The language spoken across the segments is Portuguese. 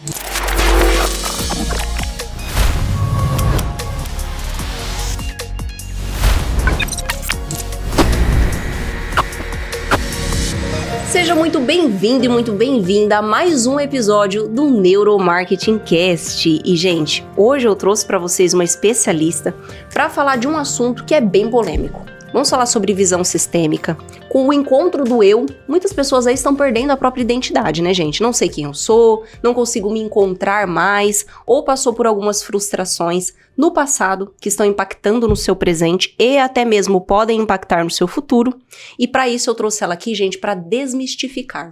Seja muito bem-vindo e muito bem-vinda a mais um episódio do Neuromarketing Cast. E, gente, hoje eu trouxe para vocês uma especialista para falar de um assunto que é bem polêmico. Vamos falar sobre visão sistêmica. Com o encontro do eu, muitas pessoas aí estão perdendo a própria identidade, né, gente? Não sei quem eu sou, não consigo me encontrar mais, ou passou por algumas frustrações no passado que estão impactando no seu presente e até mesmo podem impactar no seu futuro. E para isso eu trouxe ela aqui, gente, para desmistificar.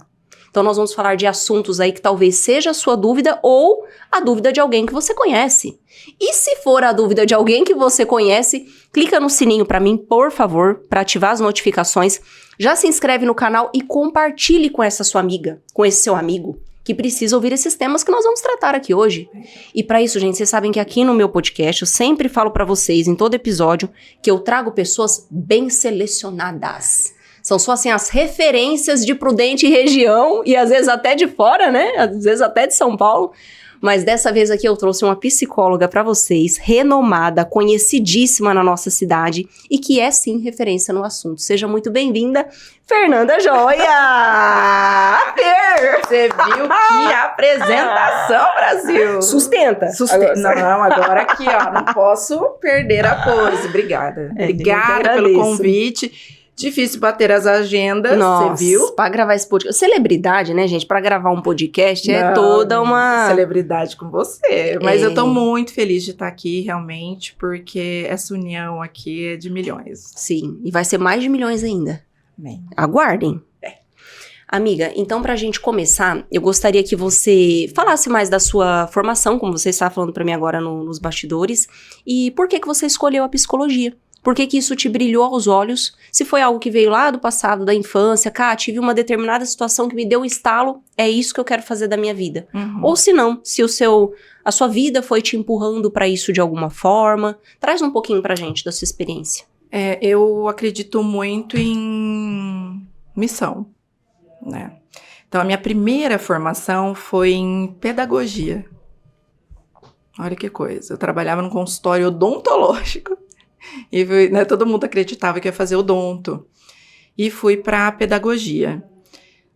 Então nós vamos falar de assuntos aí que talvez seja a sua dúvida ou a dúvida de alguém que você conhece. E se for a dúvida de alguém que você conhece, clica no sininho para mim, por favor, para ativar as notificações. Já se inscreve no canal e compartilhe com essa sua amiga, com esse seu amigo, que precisa ouvir esses temas que nós vamos tratar aqui hoje. E para isso, gente, vocês sabem que aqui no meu podcast eu sempre falo para vocês, em todo episódio, que eu trago pessoas bem selecionadas. São só assim as referências de Prudente e região, e às vezes até de fora, né? Às vezes até de São Paulo. Mas dessa vez aqui eu trouxe uma psicóloga para vocês, renomada, conhecidíssima na nossa cidade e que é sim referência no assunto. Seja muito bem-vinda, Fernanda Joia! Fer! Você viu que apresentação, Brasil! Sustenta! Não, agora aqui, ó, não posso perder a pose. Obrigada. Obrigada pelo convite. Difícil bater as agendas, você viu? Pra gravar esse podcast. Celebridade, né, gente? Pra gravar um podcast é toda uma... Celebridade com você. Mas eu tô muito feliz de estar aqui, realmente, porque essa união aqui é de milhões. Sim, e vai ser mais de milhões ainda. Amém. Aguardem. Amiga, então pra gente começar, eu gostaria que você falasse mais da sua formação, como você está falando pra mim agora nos bastidores, e por que você escolheu a psicologia? Por que isso te brilhou aos olhos? Se foi algo que veio lá do passado, da infância, tive uma determinada situação que me deu um estalo, é isso que eu quero fazer da minha vida. Uhum. Ou se não, se a sua vida foi te empurrando pra isso de alguma forma. Traz um pouquinho pra gente da sua experiência. Eu acredito muito em missão, né? Então, a minha primeira formação foi em pedagogia. Olha que coisa. Eu trabalhava num consultório odontológico. E né, todo mundo acreditava que ia fazer odonto. E fui para a pedagogia.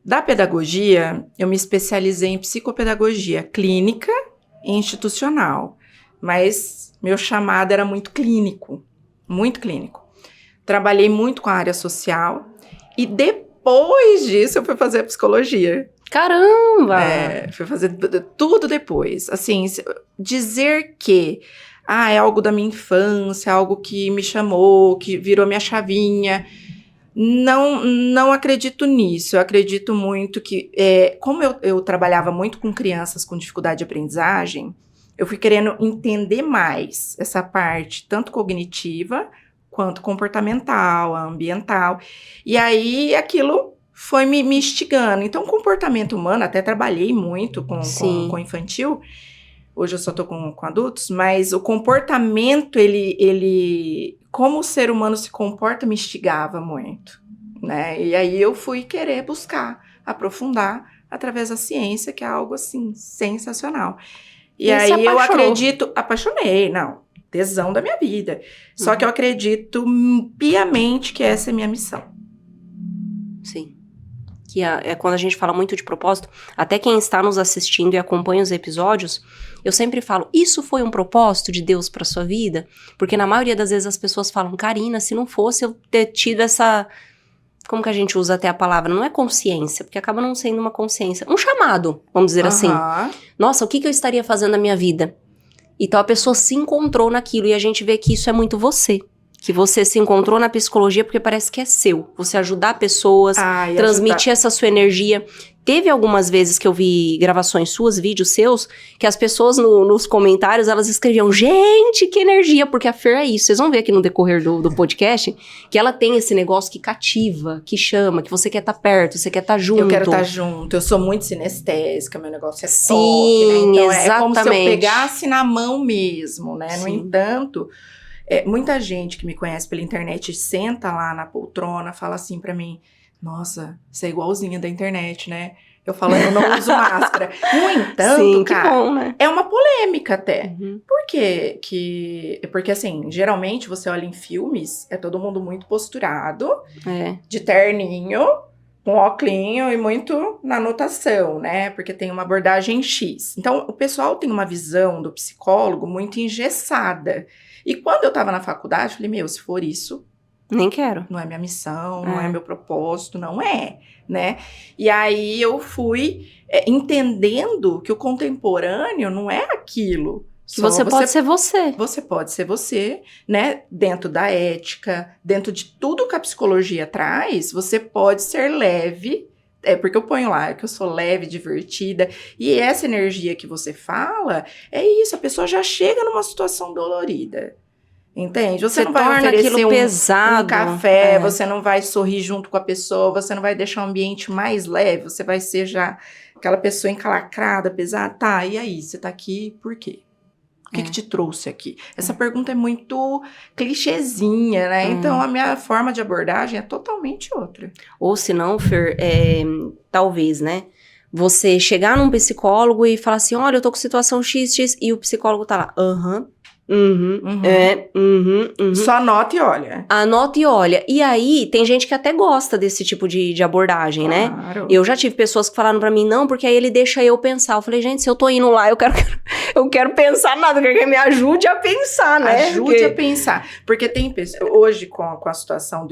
Da pedagogia, eu me especializei em psicopedagogia clínica e institucional. Mas meu chamado era muito clínico. Muito clínico. Trabalhei muito com a área social. E depois disso, eu fui fazer psicologia. Caramba! Fui fazer tudo depois. Assim, dizer que... é algo da minha infância, algo que me chamou, que virou minha chavinha. Não acredito nisso. Eu acredito muito que, como eu trabalhava muito com crianças com dificuldade de aprendizagem, eu fui querendo entender mais essa parte, tanto cognitiva, quanto comportamental, ambiental. E aí, aquilo foi me instigando. Então, comportamento humano, até trabalhei muito com infantil. Hoje eu só tô com adultos, mas o comportamento, ele como o ser humano se comporta, me instigava muito, né? E aí eu fui querer buscar, aprofundar através da ciência, que é algo, assim, sensacional. E aí eu acredito... Apaixonei, tesão da minha vida. Só que eu acredito piamente que essa é a minha missão. Sim. Que é quando a gente fala muito de propósito, até quem está nos assistindo e acompanha os episódios, eu sempre falo, isso foi um propósito de Deus para sua vida? Porque na maioria das vezes as pessoas falam, Karina, se não fosse eu ter tido essa... Como que a gente usa até a palavra? Não é consciência, porque acaba não sendo uma consciência. Um chamado, vamos dizer assim. Nossa, o que eu estaria fazendo na minha vida? Então a pessoa se encontrou naquilo e a gente vê que isso é muito você. Que você se encontrou na psicologia porque parece que é seu. Você ajudar pessoas, transmitir essa sua energia. Teve algumas vezes que eu vi gravações suas, vídeos seus, que as pessoas nos comentários, elas escreviam, gente, que energia, porque a Fer é isso. Vocês vão ver aqui no decorrer do podcast, que ela tem esse negócio que cativa, que chama, que você quer estar perto, você quer estar junto. Eu quero estar junto, eu sou muito sinestésica, meu negócio é Sim, toque, né? Então exatamente. É como se eu pegasse na mão mesmo, né? Sim. No entanto... muita gente que me conhece pela internet senta lá na poltrona, fala assim pra mim, nossa, você é igualzinha da internet, né? Eu falo, eu não uso máscara. No entanto, Sim, cara, que bom, né? é uma polêmica até. Uhum. Por quê? Porque, assim, geralmente você olha em filmes, é todo mundo muito posturado, É. de terninho, com óculinho e muito na anotação, né? Porque tem uma abordagem X. Então, o pessoal tem uma visão do psicólogo muito engessada. E quando eu tava na faculdade, eu falei, meu, se for isso, Nem quero. não é minha missão, não é meu propósito, não é, né? E aí eu fui entendendo que o contemporâneo não é aquilo. Que você pode ser você. Você pode ser você, né? Dentro da ética, dentro de tudo que a psicologia traz, você pode ser leve. É porque eu ponho lá que eu sou leve, divertida. E essa energia que você fala, é isso, a pessoa já chega numa situação dolorida. Entende? Você não vai torna oferecer aquilo pesado. um café, você não vai sorrir junto com a pessoa, você não vai deixar o ambiente mais leve, você vai ser já aquela pessoa encalacrada, pesada. Tá, e aí? Você tá aqui por quê? O que te trouxe aqui? Essa pergunta é muito clichêzinha, né? Então, a minha forma de abordagem é totalmente outra. Ou se não, Fer, talvez, né? Você chegar num psicólogo e falar assim, olha, eu tô com situação XX, e o psicólogo tá lá, Só anota e olha. Anota e olha. E aí, tem gente que até gosta desse tipo de abordagem, né? Claro. Eu já tive pessoas que falaram pra mim, não, porque aí ele deixa eu pensar. Eu falei, gente, se eu tô indo lá, eu quero pensar nada, eu quero que me ajude a pensar, né? Ajude a pensar. Porque tem pessoas, hoje, com a situação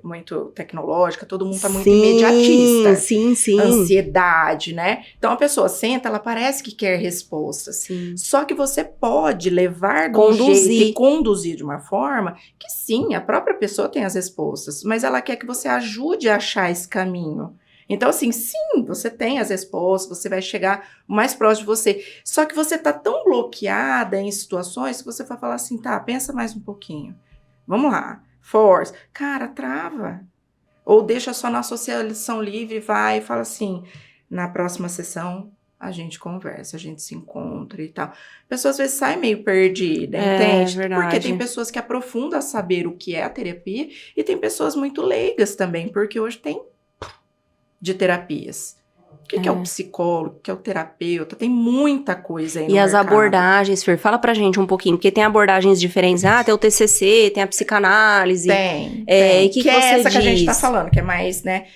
muito tecnológica, todo mundo tá muito imediatista. Sim. Ansiedade, né? Então, a pessoa senta, ela parece que quer respostas. Sim. Só que você pode levar de um jeito e conduzir de uma forma que, sim, a própria pessoa tem as respostas, mas ela quer que você ajude a achar esse caminho. Então, assim, sim, você tem as respostas, você vai chegar o mais próximo de você. Só que você tá tão bloqueada em situações que você vai falar assim, tá, pensa mais um pouquinho. Vamos lá, force. Cara, trava. Ou deixa só na associação livre, vai e fala assim, na próxima sessão a gente conversa, a gente se encontra e tal. A pessoa às vezes sai meio perdida, entende? Verdade. Porque tem pessoas que aprofundam a saber o que é a terapia e tem pessoas muito leigas também, porque hoje tem de terapias. O que é o psicólogo, o que é o terapeuta? Tem muita coisa aí no mercado. E as abordagens, Fer, fala pra gente um pouquinho, porque tem abordagens diferentes. Ah, tem o TCC, tem a psicanálise. Tem. Que é você essa diz? Que a gente tá falando, que é mais, né,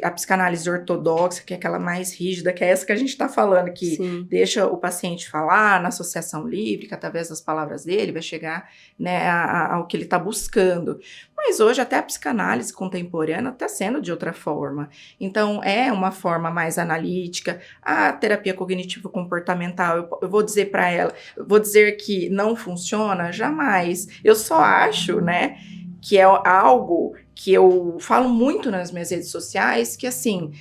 a psicanálise ortodoxa, que é aquela mais rígida, que é essa que a gente tá falando, que deixa o paciente falar na associação livre, que através das palavras dele vai chegar, né, ao que ele tá buscando. Mas hoje até a psicanálise contemporânea está sendo de outra forma. Então, é uma forma mais analítica. A terapia cognitivo-comportamental, eu vou dizer para ela, eu vou dizer que não funciona? Jamais. Eu só acho, né, que é algo que eu falo muito nas minhas redes sociais, que assim,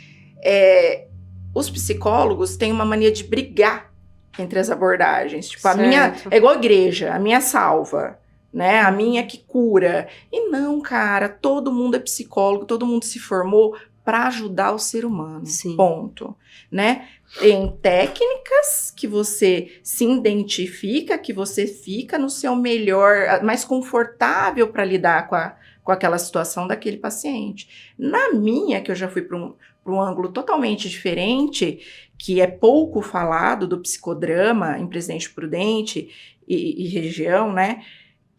os psicólogos têm uma mania de brigar entre as abordagens. Tipo, a minha é igual a igreja, a minha salva. Né? A minha que cura. E não, cara, todo mundo é psicólogo, todo mundo se formou para ajudar o ser humano. Ponto. Né? Tem técnicas que você se identifica, que você fica no seu melhor, mais confortável para lidar com aquela situação daquele paciente. Na minha, que eu já fui para um ângulo totalmente diferente, que é pouco falado do psicodrama em Presidente Prudente e região, né?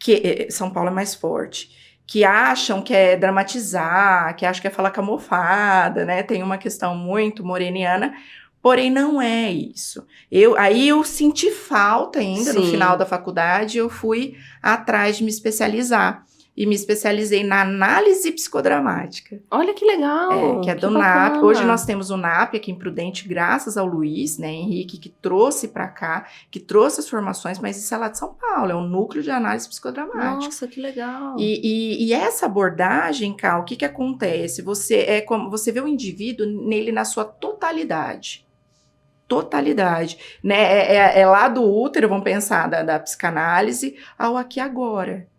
Que São Paulo é mais forte, que acham que é dramatizar, que acham que é falar camuflada, né? Tem uma questão muito moreniana, porém não é isso. Aí eu senti falta ainda no final da faculdade, eu fui atrás de me especializar. E me especializei na análise psicodramática. Olha que legal! Que é do NAP. Hoje nós temos o NAP aqui em Prudente, graças ao Luiz, né, Henrique, que trouxe para cá, que trouxe as formações, mas isso é lá de São Paulo, é um núcleo de análise psicodramática. Nossa, que legal! E essa abordagem, Ká, o que acontece? Você vê o indivíduo nele na sua totalidade. Totalidade, né? É lá do útero, vamos pensar, da psicanálise, ao aqui e agora.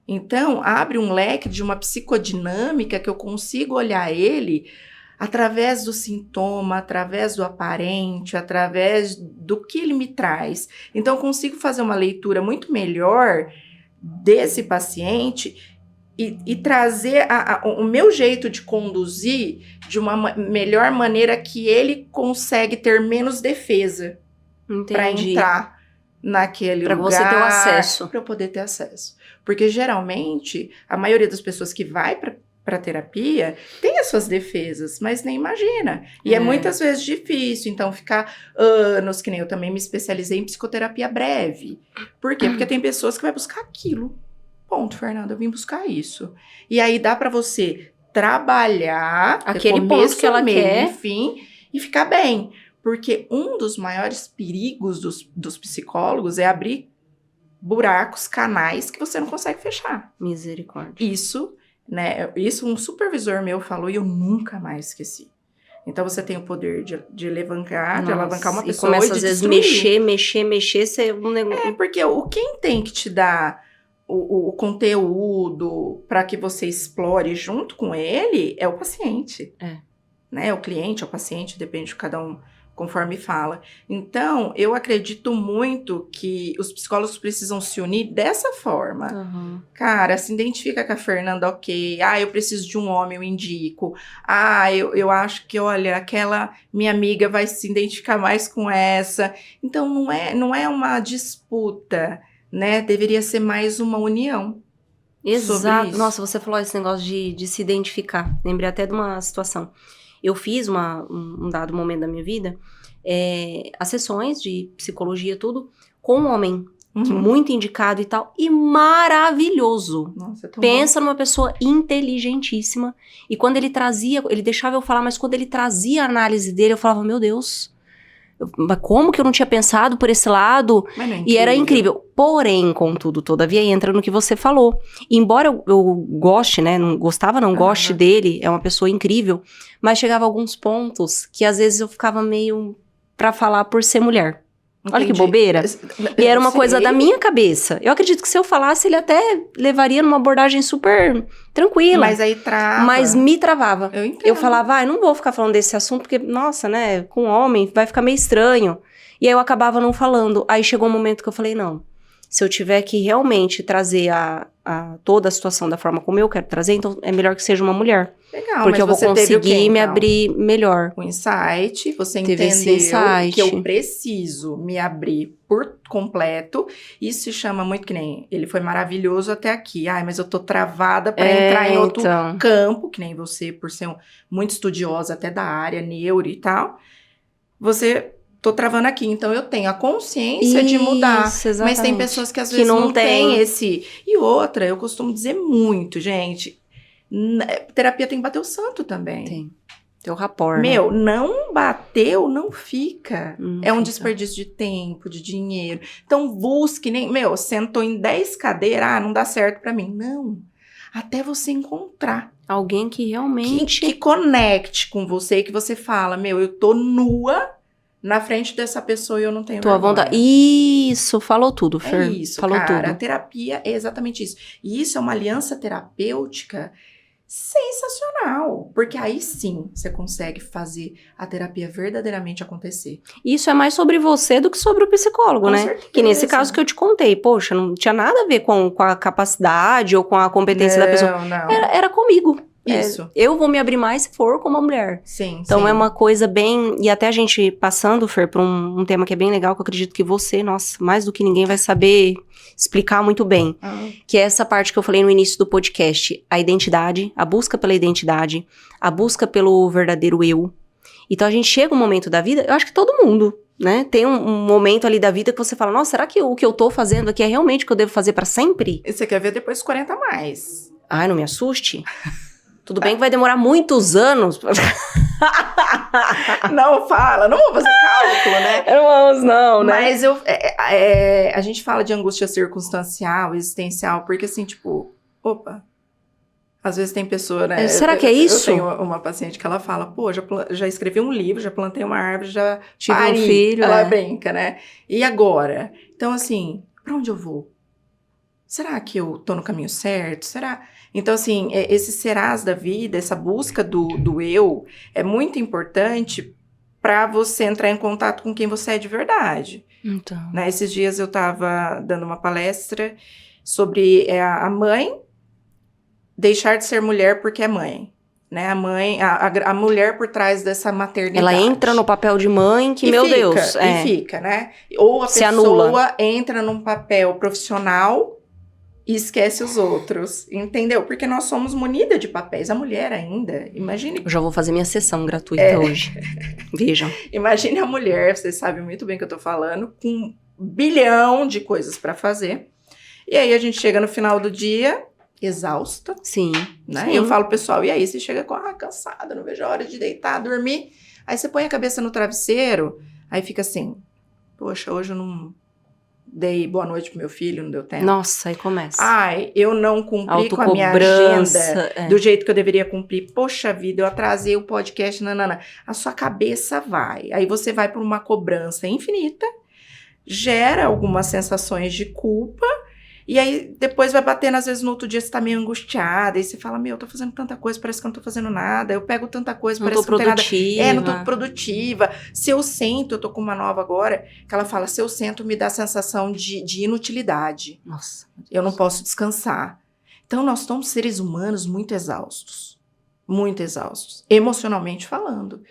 Então, abre um leque de uma psicodinâmica que eu consigo olhar ele através do sintoma, através do aparente, através do que ele me traz. Então, eu consigo fazer uma leitura muito melhor desse paciente e trazer o meu jeito de conduzir de uma melhor maneira que ele consegue ter menos defesa para Entendi. entrar naquele Pra lugar. você ter o acesso. Para eu poder ter acesso. Porque geralmente a maioria das pessoas que vai para terapia tem as suas defesas, mas nem imagina. E é muitas vezes difícil, então ficar anos, que nem eu também me especializei em psicoterapia breve. Por quê? Porque tem pessoas que vai buscar aquilo. Ponto, Fernanda, eu vim buscar isso. E aí dá para você trabalhar aquele ponto que ela quer, enfim, e ficar bem. Porque um dos maiores perigos dos psicólogos é abrir buracos, canais que você não consegue fechar. Misericórdia. Isso, né? Isso um supervisor meu falou e eu nunca mais esqueci. Então você tem o poder de alavancar, de alavancar uma pessoa e começa e de às vezes mexer, você um negócio. Porque quem tem que te dar o conteúdo para que você explore junto com ele é o paciente. Né? O cliente, é o paciente, depende de cada um, conforme fala. Então, eu acredito muito que os psicólogos precisam se unir dessa forma. Uhum. Cara, se identifica com a Fernanda, ok. Eu preciso de um homem, eu indico. Eu acho que, olha, aquela minha amiga vai se identificar mais com essa. Então, não é uma disputa, né? Deveria ser mais uma união. Exato. Nossa, você falou esse negócio de se identificar. Lembrei até de uma situação. Eu fiz um dado momento da minha vida, as sessões de psicologia, tudo, com um homem, que muito indicado e tal, e maravilhoso. Nossa, é tão Pensa numa pessoa inteligentíssima. E quando ele trazia, ele deixava eu falar, mas quando ele trazia a análise dele, eu falava, meu Deus, mas como que eu não tinha pensado por esse lado? E era incrível. Porém, contudo, todavia, entra no que você falou. Embora eu goste, né? Não goste dele, é uma pessoa incrível. Mas chegava a alguns pontos que às vezes eu ficava meio pra falar por ser mulher. Olha que bobeira. E era uma coisa da minha cabeça. Eu acredito que se eu falasse, ele até levaria numa abordagem super tranquila. Mas aí trava. Mas me travava. Eu entendo. Eu falava, eu não vou ficar falando desse assunto, porque, nossa, né, com homem vai ficar meio estranho. E aí eu acabava não falando. Aí chegou um momento que eu falei, não, se eu tiver que realmente trazer toda a situação da forma como eu quero trazer, então é melhor que seja uma mulher. Legal, porque mas eu vou você conseguir me abrir melhor. O insight, você Teve entendeu insight. que eu preciso me abrir por completo. Isso se chama muito que nem, ele foi maravilhoso até aqui. Mas eu tô travada para entrar em outro campo, que nem você, por ser muito estudiosa até da área, neuro e tal. Tô travando aqui, então eu tenho a consciência de mudar. Exatamente. Mas tem pessoas que às vezes não tem esse. E outra, eu costumo dizer muito, gente, terapia tem que bater o santo também. Tem o rapport, Meu, não bateu, não fica. É um desperdício de tempo, de dinheiro. Então busque, sentou em 10 cadeiras, não dá certo pra mim. Não, até você encontrar. Alguém que realmente... Que conecte com você, que você fala, eu tô nua na frente dessa pessoa e eu não tenho vergonha. Vontade. Isso, falou tudo, Fer. É isso, falou cara. tudo. A terapia é exatamente isso. E isso é uma aliança terapêutica sensacional. Porque aí sim, você consegue fazer a terapia verdadeiramente acontecer. Isso é mais sobre você do que sobre o psicólogo, né? Certeza. Que nesse caso que eu te contei, poxa, não tinha nada a ver com a capacidade ou com a competência da pessoa. Não. Era comigo. Isso. Eu vou me abrir mais se for com uma mulher. Sim, então sim. É uma coisa bem... E até a gente passando, Fer, por um tema que é bem legal, que eu acredito que você, nossa, mais do que ninguém vai saber explicar muito bem. Que é essa parte que eu falei no início do podcast. A identidade, a busca pela identidade, a busca pelo verdadeiro eu. Então a gente chega um momento da vida, eu acho que todo mundo, né? Tem um momento ali da vida que você fala, nossa, será que o que eu tô fazendo aqui é realmente o que eu devo fazer pra sempre? E você quer ver depois 40 a mais. Ai, não me assuste. Tudo bem que vai demorar muitos anos. Não fala, não vou fazer cálculo, né? Não vamos não, né? Mas a gente fala de angústia circunstancial, existencial, porque assim, opa, às vezes tem pessoa, né? Será que é isso? Eu tenho uma paciente que ela fala, já escrevi um livro, já plantei uma árvore, já tive pari. Um filho. Ela brinca, né? E agora? Então assim, pra onde eu vou? Será que eu tô no caminho certo? Será? Então, assim, esses serás da vida, essa busca do eu, é muito importante para você entrar em contato com quem você é de verdade. Então. Né? Esses dias eu tava dando uma palestra sobre a mãe deixar de ser mulher porque é mãe. Né? A mulher por trás dessa maternidade. Ela entra no papel de mãe que, Deus. E fica, né? Ou a pessoa anula. Entra num papel profissional e esquece os outros, entendeu? Porque nós somos munidas de papéis. A mulher ainda, imagine... Eu já vou fazer minha sessão gratuita hoje. Vejam. Imagine a mulher, vocês sabem muito bem o que eu tô falando, com 1 bilhão de coisas pra fazer. E aí a gente chega no final do dia... exausta. Sim. Né? Sim. Eu falo, pessoal, e aí? Você chega cansada, não vejo a hora de deitar, dormir. Aí você põe a cabeça no travesseiro, aí fica assim, poxa, hoje eu não dei boa noite pro meu filho, não deu tempo. Nossa, aí começa. Ai, eu não cumpri com a minha agenda do jeito que eu deveria cumprir. Poxa vida, eu atrasei o podcast, nanana. A sua cabeça vai. Aí você vai por uma cobrança infinita, gera algumas sensações de culpa, e aí, depois vai batendo, às vezes, no outro dia você tá meio angustiada, e você fala, eu tô fazendo tanta coisa, parece que eu não tô fazendo nada, eu pego tanta coisa, parece que não tem nada. Não tô produtiva. Se eu sento, eu tô com uma nova agora, que ela fala, se eu sento, me dá a sensação de inutilidade. Nossa. Eu não posso descansar. Então, nós somos seres humanos muito exaustos, emocionalmente falando.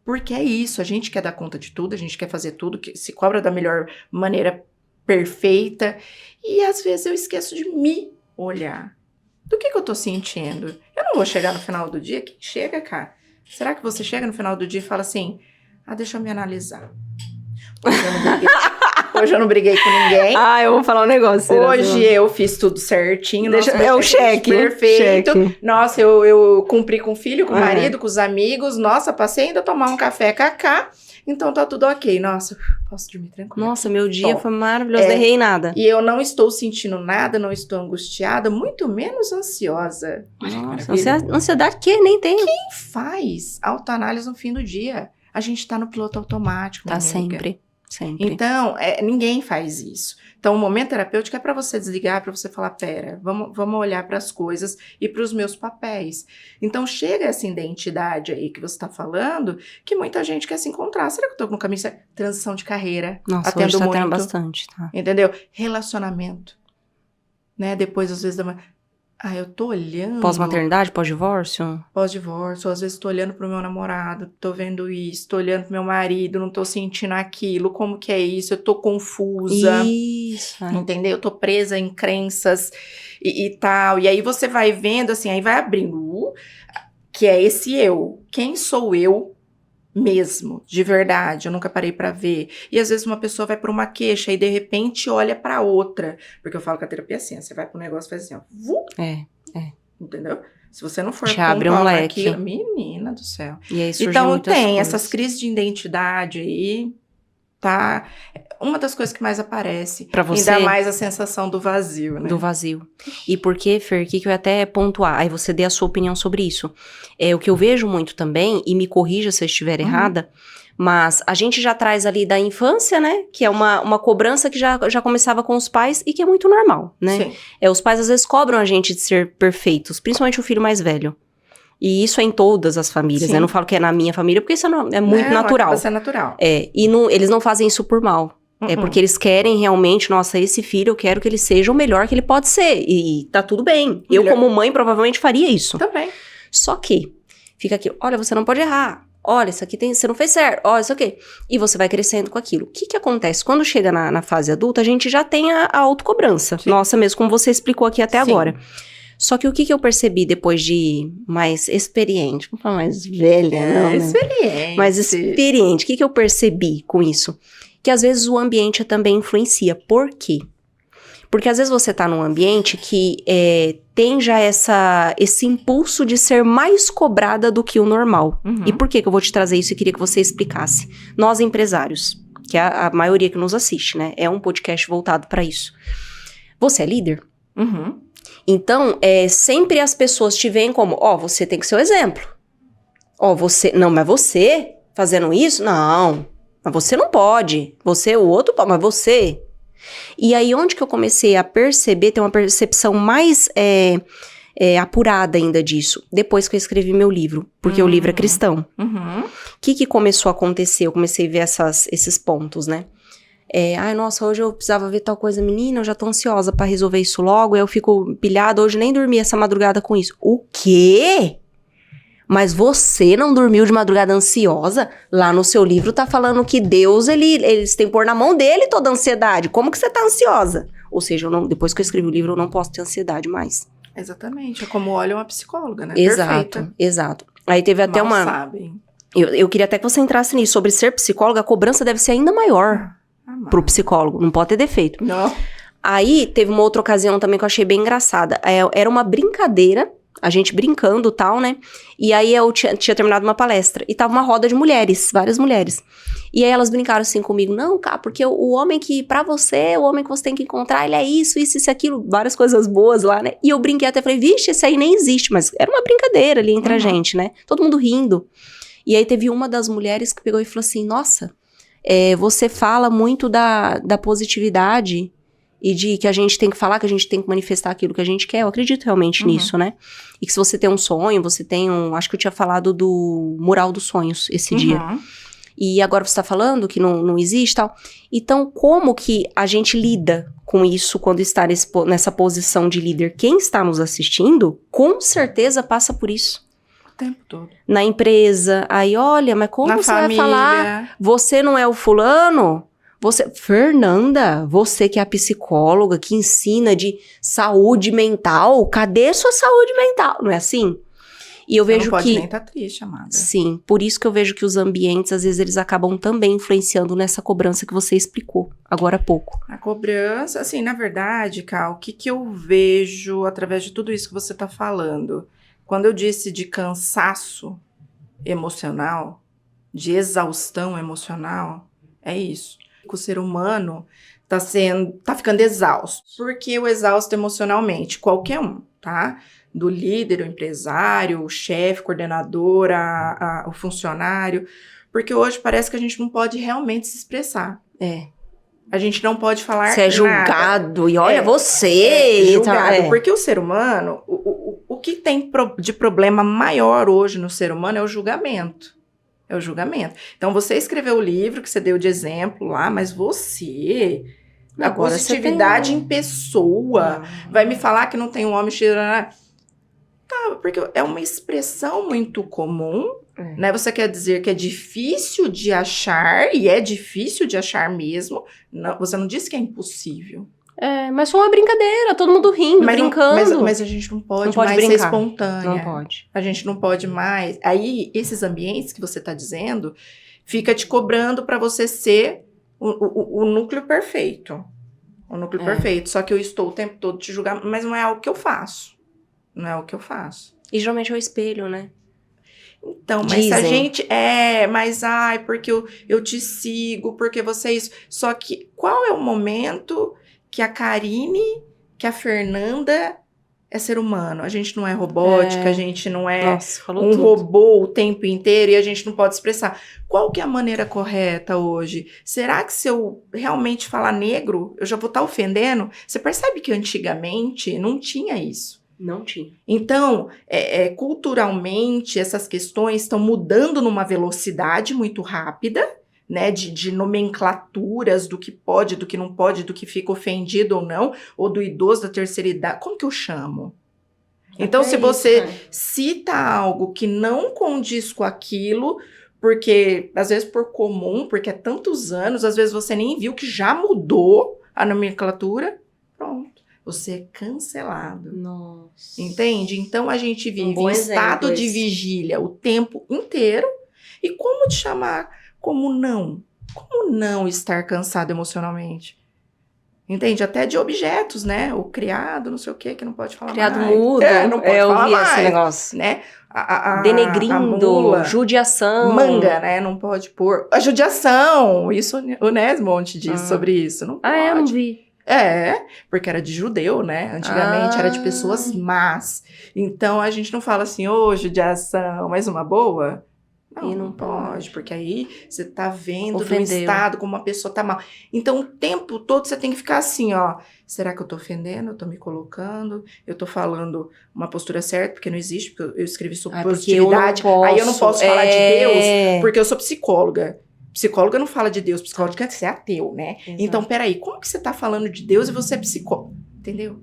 Porque é isso, a gente quer dar conta de tudo, a gente quer fazer tudo, que se cobra da melhor maneira perfeita, e às vezes eu esqueço de me olhar. Do que eu tô sentindo? Eu não vou chegar no final do dia. Quem chega, cara? Será que você chega no final do dia e fala assim, deixa eu me analisar. Hoje eu não briguei com ninguém. Eu vou falar um negócio. Hoje eu fiz tudo certinho. É o cheque. Perfeito. Cheque. Nossa, eu cumpri com o filho, com o marido, com os amigos. Nossa, passei ainda a tomar um café cacá. Então tá tudo ok. Nossa, posso dormir tranquilo. Nossa, meu dia foi maravilhoso, não errei nada. E eu não estou sentindo nada, não estou angustiada, muito menos ansiosa. Nossa, ansiedade que nem tem. Quem faz autoanálise no fim do dia? A gente tá no piloto automático, tá sempre. Então, ninguém faz isso. Então, o momento terapêutico é para você desligar, para você falar, pera, vamos olhar para as coisas e para os meus papéis. Então, chega essa identidade aí que você está falando, que muita gente quer se encontrar. Será que eu tô no caminho certo? Transição de carreira. Nossa, atendo hoje tá muito. tendo bastante, tá? Entendeu? Relacionamento. Né? Depois, às vezes, eu tô olhando... Pós-maternidade, pós-divórcio? Pós-divórcio, às vezes tô olhando pro meu namorado, tô vendo isso, tô olhando pro meu marido, não tô sentindo aquilo, como que é isso? Eu tô confusa. Isso. Entendeu? Eu tô presa em crenças e tal. E aí você vai vendo, assim, aí vai abrindo, que é esse eu. Quem sou eu mesmo, de verdade? Eu nunca parei pra ver. E às vezes uma pessoa vai por uma queixa e de repente olha pra outra. Porque eu falo que a terapia é assim, você vai pro negócio e faz assim, ó. Entendeu? Se você não for te abre um leque. Menina do céu. E aí surgem então muitas tem coisas. essas crises de identidade aí, tá? Uma das coisas que mais aparece. Pra você, ainda mais a sensação do vazio, né? Do vazio. E por que, Fer, que eu ia até pontuar, aí você dê a sua opinião sobre isso. O que eu vejo muito também, e me corrija se eu estiver errada, mas a gente já traz ali da infância, né? Que é uma cobrança que já começava com os pais e que é muito normal, né? Sim. Os pais às vezes cobram a gente de ser perfeitos, principalmente o filho mais velho. E isso é em todas as famílias, né? Eu não falo que é na minha família, porque isso é muito natural. Isso é natural. Eles não fazem isso por mal. É porque eles querem realmente, nossa, esse filho, eu quero que ele seja o melhor que ele pode ser. E tá tudo bem. Eu, como mãe, provavelmente faria isso. Também. Só que, fica aqui, olha, você não pode errar. Olha, isso aqui você não fez certo. Olha, isso aqui. E você vai crescendo com aquilo. O que acontece? Quando chega na fase adulta, a gente já tem a autocobrança. Sim. Nossa, mesmo como você explicou aqui até agora. Só que o que eu percebi depois de mais experiente, vamos falar mais velha, não, né? Experiente. Mais experiente. O que eu percebi com isso? Que às vezes o ambiente também influencia. Por quê? Porque às vezes você tá num ambiente que tem já esse impulso de ser mais cobrada do que o normal. E por que eu vou te trazer isso e queria que você explicasse? Nós empresários, que é a maioria que nos assiste, né? É um podcast voltado para isso. Você é líder? Então, sempre as pessoas te veem como, você tem que ser o exemplo. Mas você fazendo isso? Não, mas você não pode. Você, o outro pode, mas você... E aí, onde que eu comecei a perceber, ter uma percepção mais apurada ainda disso? Depois que eu escrevi meu livro, porque o livro é cristão. O que começou a acontecer? Eu comecei a ver esses pontos, né? Ai, nossa, hoje eu precisava ver tal coisa, menina, eu já tô ansiosa pra resolver isso logo, aí eu fico pilhada, hoje nem dormi essa madrugada com isso. O quê? Mas você não dormiu de madrugada ansiosa? Lá no seu livro tá falando que Deus, eles têm pôr na mão dele toda a ansiedade. Como que você tá ansiosa? Ou seja, depois que eu escrevi o livro, eu não posso ter ansiedade mais. Exatamente. É como olha uma psicóloga, né? Exato, Perfeita. exato. Aí teve até Mal uma... sabem. Eu queria até que você entrasse nisso. Sobre ser psicóloga, a cobrança deve ser ainda maior pro psicólogo. Não pode ter defeito. Não. Aí, teve uma outra ocasião também que eu achei bem engraçada. Era uma brincadeira, a gente brincando e tal, né? E aí, eu tinha terminado uma palestra. E tava uma roda de mulheres, várias mulheres. E aí, elas brincaram assim comigo. Não, cara, porque o homem que, pra você, o homem que você tem que encontrar, ele é isso, aquilo. Várias coisas boas lá, né? E eu brinquei até, falei, vixe, esse aí nem existe. Mas era uma brincadeira ali entre a gente, né? Todo mundo rindo. E aí, teve uma das mulheres que pegou e falou assim, nossa, você fala muito da positividade e de que a gente tem que falar, que a gente tem que manifestar aquilo que a gente quer. Eu acredito realmente nisso, né? E que se você tem um sonho, você tem acho que eu tinha falado do mural dos sonhos esse dia. E agora você tá falando que não existe e tal. Então, como que a gente lida com isso quando está nessa posição de líder? Quem está nos assistindo, com certeza passa por isso. O tempo todo. Na empresa, aí olha, mas como você vai falar? Você não é o fulano? Fernanda, você que é a psicóloga, que ensina de saúde mental, cadê sua saúde mental? Não é assim? E eu vejo não pode que... nem estar triste, amada. Sim, por isso que eu vejo que os ambientes, às vezes, eles acabam também influenciando nessa cobrança que você explicou agora há pouco. A cobrança, assim, na verdade, Ká, o que eu vejo através de tudo isso que você está falando? Quando eu disse de cansaço emocional, de exaustão emocional, é isso. O ser humano tá ficando exausto. Por que o exausto emocionalmente? Qualquer um, tá? Do líder, o empresário, o chefe, coordenador, o funcionário. Porque hoje parece que a gente não pode realmente se expressar. A gente não pode falar nada. Você é julgado, e olha você! Julgado, porque o ser humano, o que tem de problema maior hoje no ser humano é o julgamento. É o julgamento. Então, você escreveu o livro que você deu de exemplo lá, mas você... A positividade em pessoa vai me falar que não tem um homem cheio... Tá, porque é uma expressão muito comum, né? Você quer dizer que é difícil de achar, e é difícil de achar mesmo. Não, você não disse que é impossível. Mas foi uma brincadeira, todo mundo rindo, brincando. Mas a gente não pode mais brincar. ser espontânea. Não pode. A gente não pode mais. Aí, esses ambientes que você está dizendo, fica te cobrando para você ser o núcleo perfeito. O núcleo perfeito. Só que eu estou o tempo todo te julgando, mas não é algo que eu faço. Não é o que eu faço. E geralmente é o espelho, né? Então, mas se a gente... porque eu te sigo, porque você é isso. Só que qual é o momento que a Karine, que a Fernanda é ser humano? A gente não é robótica, a gente não é robô o tempo inteiro e a gente não pode expressar. Qual que é a maneira correta hoje? Será que se eu realmente falar negro, eu já vou estar ofendendo? Você percebe que antigamente não tinha isso. Não tinha. Então, culturalmente, essas questões estão mudando numa velocidade muito rápida, né, de nomenclaturas do que pode, do que não pode, do que fica ofendido ou não, ou do idoso da terceira idade. Como que eu chamo? Então, se você cita algo que não condiz com aquilo, porque, às vezes, por comum, porque é tantos anos, às vezes você nem viu que já mudou a nomenclatura, pronto. Você é cancelado. Nossa. Entende? Então, a gente vive em estado de vigília o tempo inteiro. E como te chamar? Como não? Como não estar cansado emocionalmente? Entende? Até de objetos, né? O criado, não sei o quê, que não pode falar criado mais. Mudo. Não pode falar vi mais. Esse negócio. Né? Denegrindo, a mula, judiação. Manga, né? Não pode pôr. A judiação. Isso, o Nesmond diz sobre isso. Não pode. Eu não vi. Porque era de judeu, né? Antigamente era de pessoas más. Então, a gente não fala assim, judiação, mas uma boa? Não pode, porque aí você tá vendo do estado como uma pessoa tá mal. Então, o tempo todo você tem que ficar assim, será que eu tô ofendendo? Eu tô me colocando? Eu tô falando uma postura certa? Porque não existe, porque eu escrevi sobre positividade. Aí eu não posso falar de Deus, porque eu sou psicóloga. Psicóloga não fala de Deus, psicóloga quer ser ateu, né? Exato. Então, peraí, como que você tá falando de Deus e você é psicóloga? Entendeu?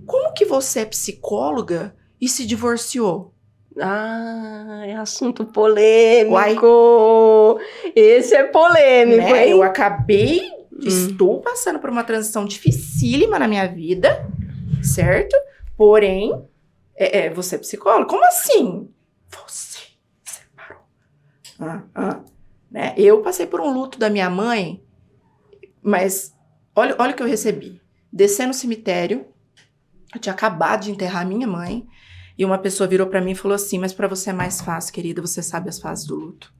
Como que você é psicóloga e se divorciou? Ah, é assunto polêmico. Esse é polêmico, Né? hein? Eu acabei, estou passando por uma transição dificílima na minha vida, certo? Porém, você é psicóloga? Como assim? Você separou. Né? Eu passei por um luto da minha mãe, mas olha o que eu recebi. Descer no cemitério, eu tinha acabado de enterrar minha mãe, e uma pessoa virou pra mim e falou assim, mas pra você é mais fácil, querida, você sabe as fases do luto.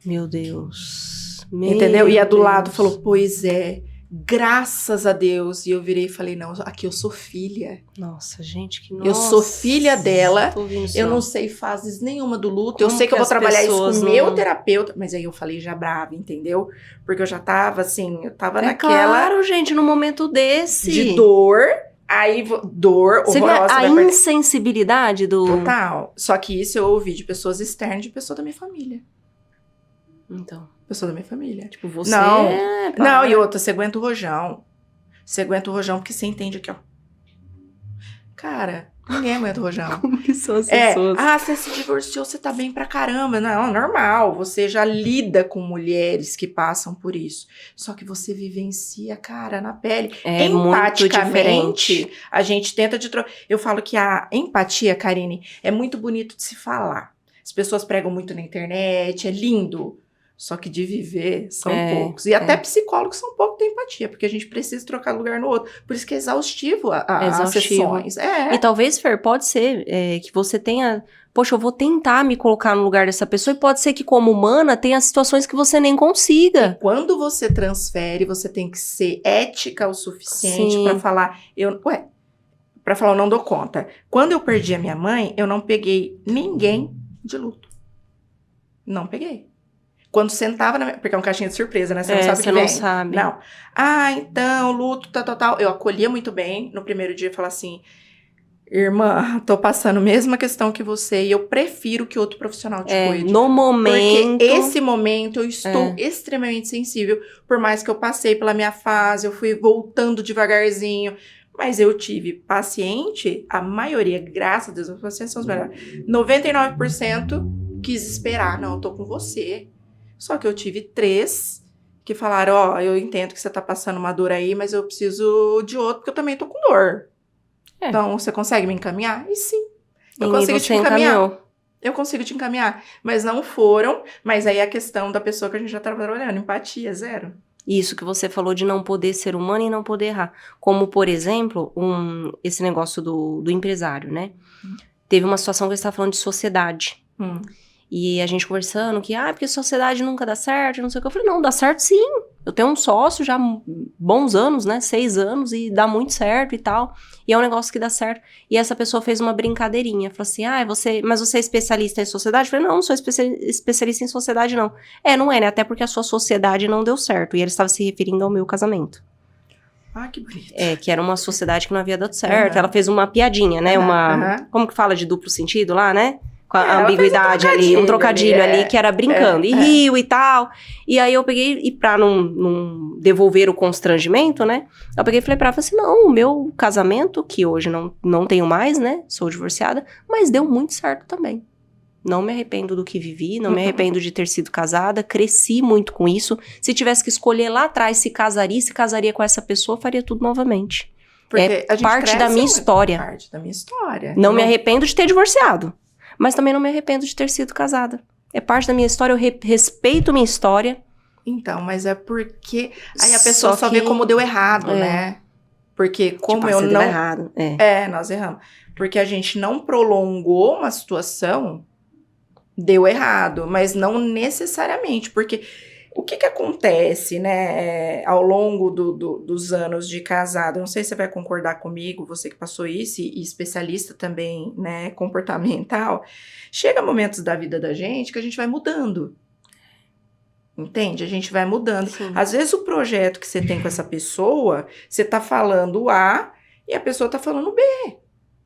Meu Deus. Entendeu? E a do lado falou, pois é, graças a Deus. E eu virei e falei, não, aqui eu sou filha. Nossa, gente, que Eu sou filha dela, Tô ouvindo isso, eu não sei fases nenhuma do luto, Como eu sei que eu que vou as trabalhar isso com pessoas o não- meu terapeuta. Mas aí eu falei já brava, entendeu? Porque eu já tava assim, eu tava É naquela claro, gente, num momento desse. de dor, aí dor Você vê horrorosa. a vai perder. insensibilidade do... Total. Só que isso eu ouvi de pessoas externas, de pessoa da minha família. Então, Pessoa da minha família. tipo, você... Não. é, Não, e outra, você aguenta o rojão. Você aguenta o rojão porque você entende aqui, ó. Cara, ninguém aguenta o rojão. Como que são as pessoas? Você se divorciou, você tá bem pra caramba. Não, normal. Você já lida com mulheres que passam por isso. Só que você vivencia, cara, na pele. É muito diferente. A gente tenta de trocar. Eu falo que a empatia, Karine, é muito bonito de se falar. As pessoas pregam muito na internet, é lindo. Só que de viver são poucos. E até psicólogos são pouco de empatia, porque a gente precisa trocar lugar no outro. Por isso que é exaustivo as sessões. E talvez, Fer, pode ser que você tenha... Poxa, eu vou tentar me colocar no lugar dessa pessoa, e pode ser que, como humana, tenha situações que você nem consiga. Quando você transfere, você tem que ser ética o suficiente pra falar... Pra falar, eu não dou conta. Quando eu perdi a minha mãe, eu não peguei ninguém de luto. Não peguei. Quando sentava na minha... Porque é um caixinha de surpresa, né? Você não sabe o que vem. Você não sabe. Não. Então, luto, tal. Eu acolhia muito bem. No primeiro dia, eu falava assim... Irmã, tô passando a mesma questão que você e eu prefiro que outro profissional te cuide. No momento... Porque esse momento eu estou extremamente sensível. Por mais que eu passei pela minha fase, eu fui voltando devagarzinho. Mas eu tive paciente, a maioria, graças a Deus, os pacientes são os melhores. 99% quis esperar. Não, eu tô com você. Só que eu tive 3 que falaram, eu entendo que você tá passando uma dor aí, mas eu preciso de outro, porque eu também tô com dor. Então, você consegue me encaminhar? E sim, eu consigo te encaminhar. Eu consigo te encaminhar. Mas não foram, mas aí a questão da pessoa que a gente já tá trabalhando, empatia, 0. Isso que você falou de não poder ser humano e não poder errar. Como, por exemplo, esse negócio do empresário, né? Teve uma situação que eu estava falando de sociedade. E a gente conversando que, porque sociedade nunca dá certo, não sei o que. Eu falei, não, dá certo sim. Eu tenho um sócio já há bons anos, né? 6 anos e dá muito certo e tal. E é um negócio que dá certo. E essa pessoa fez uma brincadeirinha. Falou assim, mas você é especialista em sociedade? Eu falei, não sou especialista em sociedade, não. Não é, né? Até porque a sua sociedade não deu certo. E ele estava se referindo ao meu casamento. Que bonito. Que era uma sociedade que não havia dado certo. Ela fez uma piadinha, né? Como que fala de duplo sentido lá, né? Com a ambiguidade ali, um trocadilho ali, que era brincando. E riu e tal. E aí eu peguei, e pra não devolver o constrangimento, né? Eu peguei e falei pra ela, assim, não, o meu casamento, que hoje não tenho mais, né? Sou divorciada, mas deu muito certo também. Não me arrependo do que vivi, não me arrependo de ter sido casada, cresci muito com isso. Se tivesse que escolher lá atrás se casaria com essa pessoa, faria tudo novamente. Porque a gente parte da minha história. Parte da minha história. Não me arrependo de ter divorciado. Mas também não me arrependo de ter sido casada. É parte da minha história, eu respeito minha história. Então, mas é porque... Aí a pessoa só vê como deu errado, né? Porque como eu não... Deu errado. Nós erramos. Porque a gente não prolongou uma situação, deu errado. Mas não necessariamente, porque... O que acontece, né, ao longo dos anos de casado? Não sei se você vai concordar comigo, você que passou isso, e especialista também, né, comportamental. Chega momentos da vida da gente que a gente vai mudando. Entende? A gente vai mudando. Sim. Às vezes o projeto que você tem com essa pessoa, você tá falando A e a pessoa tá falando B.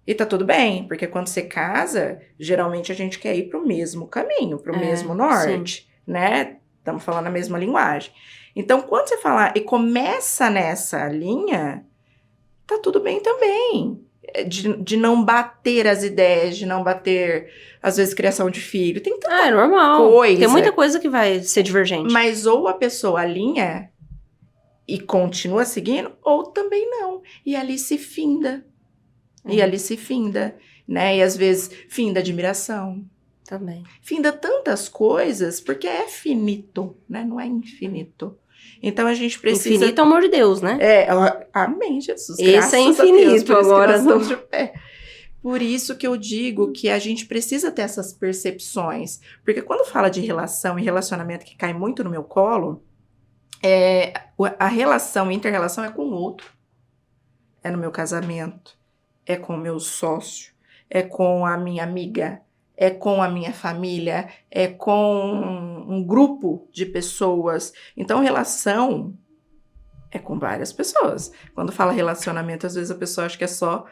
E tá tudo bem, porque quando você casa, geralmente a gente quer ir pro mesmo caminho, pro mesmo norte, né? Estamos falando a mesma linguagem. Então, quando você fala e começa nessa linha, tá tudo bem também. De não bater as ideias, de não bater, às vezes, criação de filho. Tem tanta é normal. coisa. Tem muita coisa que vai ser divergente. Mas ou a pessoa alinha e continua seguindo, ou também não. E ali se finda. E ali se finda, né? E às vezes finda admiração. Também. Finda tantas coisas, porque é finito, né? Não é infinito. Então a gente precisa... Infinito é o amor de Deus, né? Amém, Jesus. Esse Graças é a Deus, infinito por isso que agora. nós estamos de pé. Por isso que eu digo que a gente precisa ter essas percepções. Porque quando fala de relação e relacionamento que cai muito no meu colo, a relação, a inter-relação é com o outro. É no meu casamento, é com o meu sócio, é com a minha amiga, é com a minha família, é com um grupo de pessoas. Então, relação é com várias pessoas. Quando fala relacionamento, às vezes a pessoa acha que é só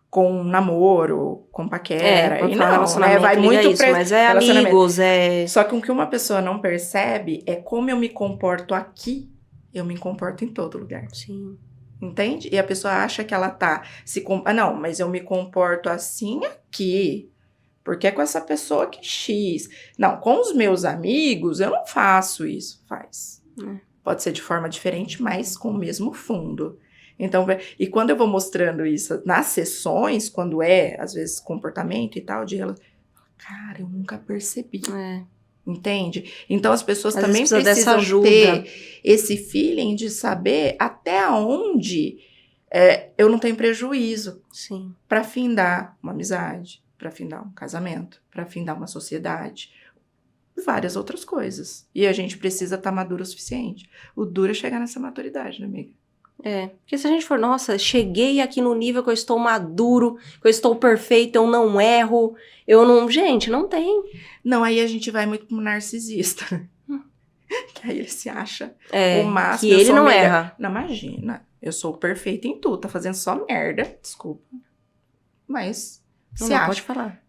com namoro, com paquera. Quando E fala não, relacionamento, né? Vai muito isso, mas é relacionamento. amigos, é... Só que o que uma pessoa não percebe é como eu me comporto aqui, eu me comporto em todo lugar. Sim. Entende? E a pessoa acha que ela tá não, mas eu me comporto assim aqui, porque é com essa pessoa que X. Não, com os meus amigos eu não faço isso. Faz. Pode ser de forma diferente, mas com o mesmo fundo. Então, e quando eu vou mostrando isso nas sessões, quando às vezes, comportamento e tal, cara, eu nunca percebi. Entende? Então, as pessoas também precisam ter esse feeling de saber até onde eu não tenho prejuízo para findar uma amizade, para findar um casamento, para findar uma sociedade, várias outras coisas. E a gente precisa estar maduro o suficiente. O duro é chegar nessa maturidade, né, amiga? Porque se a gente for, nossa, cheguei aqui no nível que eu estou maduro, que eu estou perfeito, eu não erro, gente, não tem. Não, aí a gente vai muito pro narcisista. Que aí ele se acha o máximo. Que ele não erra. Não, imagina, eu sou perfeita em tudo, tá fazendo só merda, desculpa. Mas se acha. Pode falar.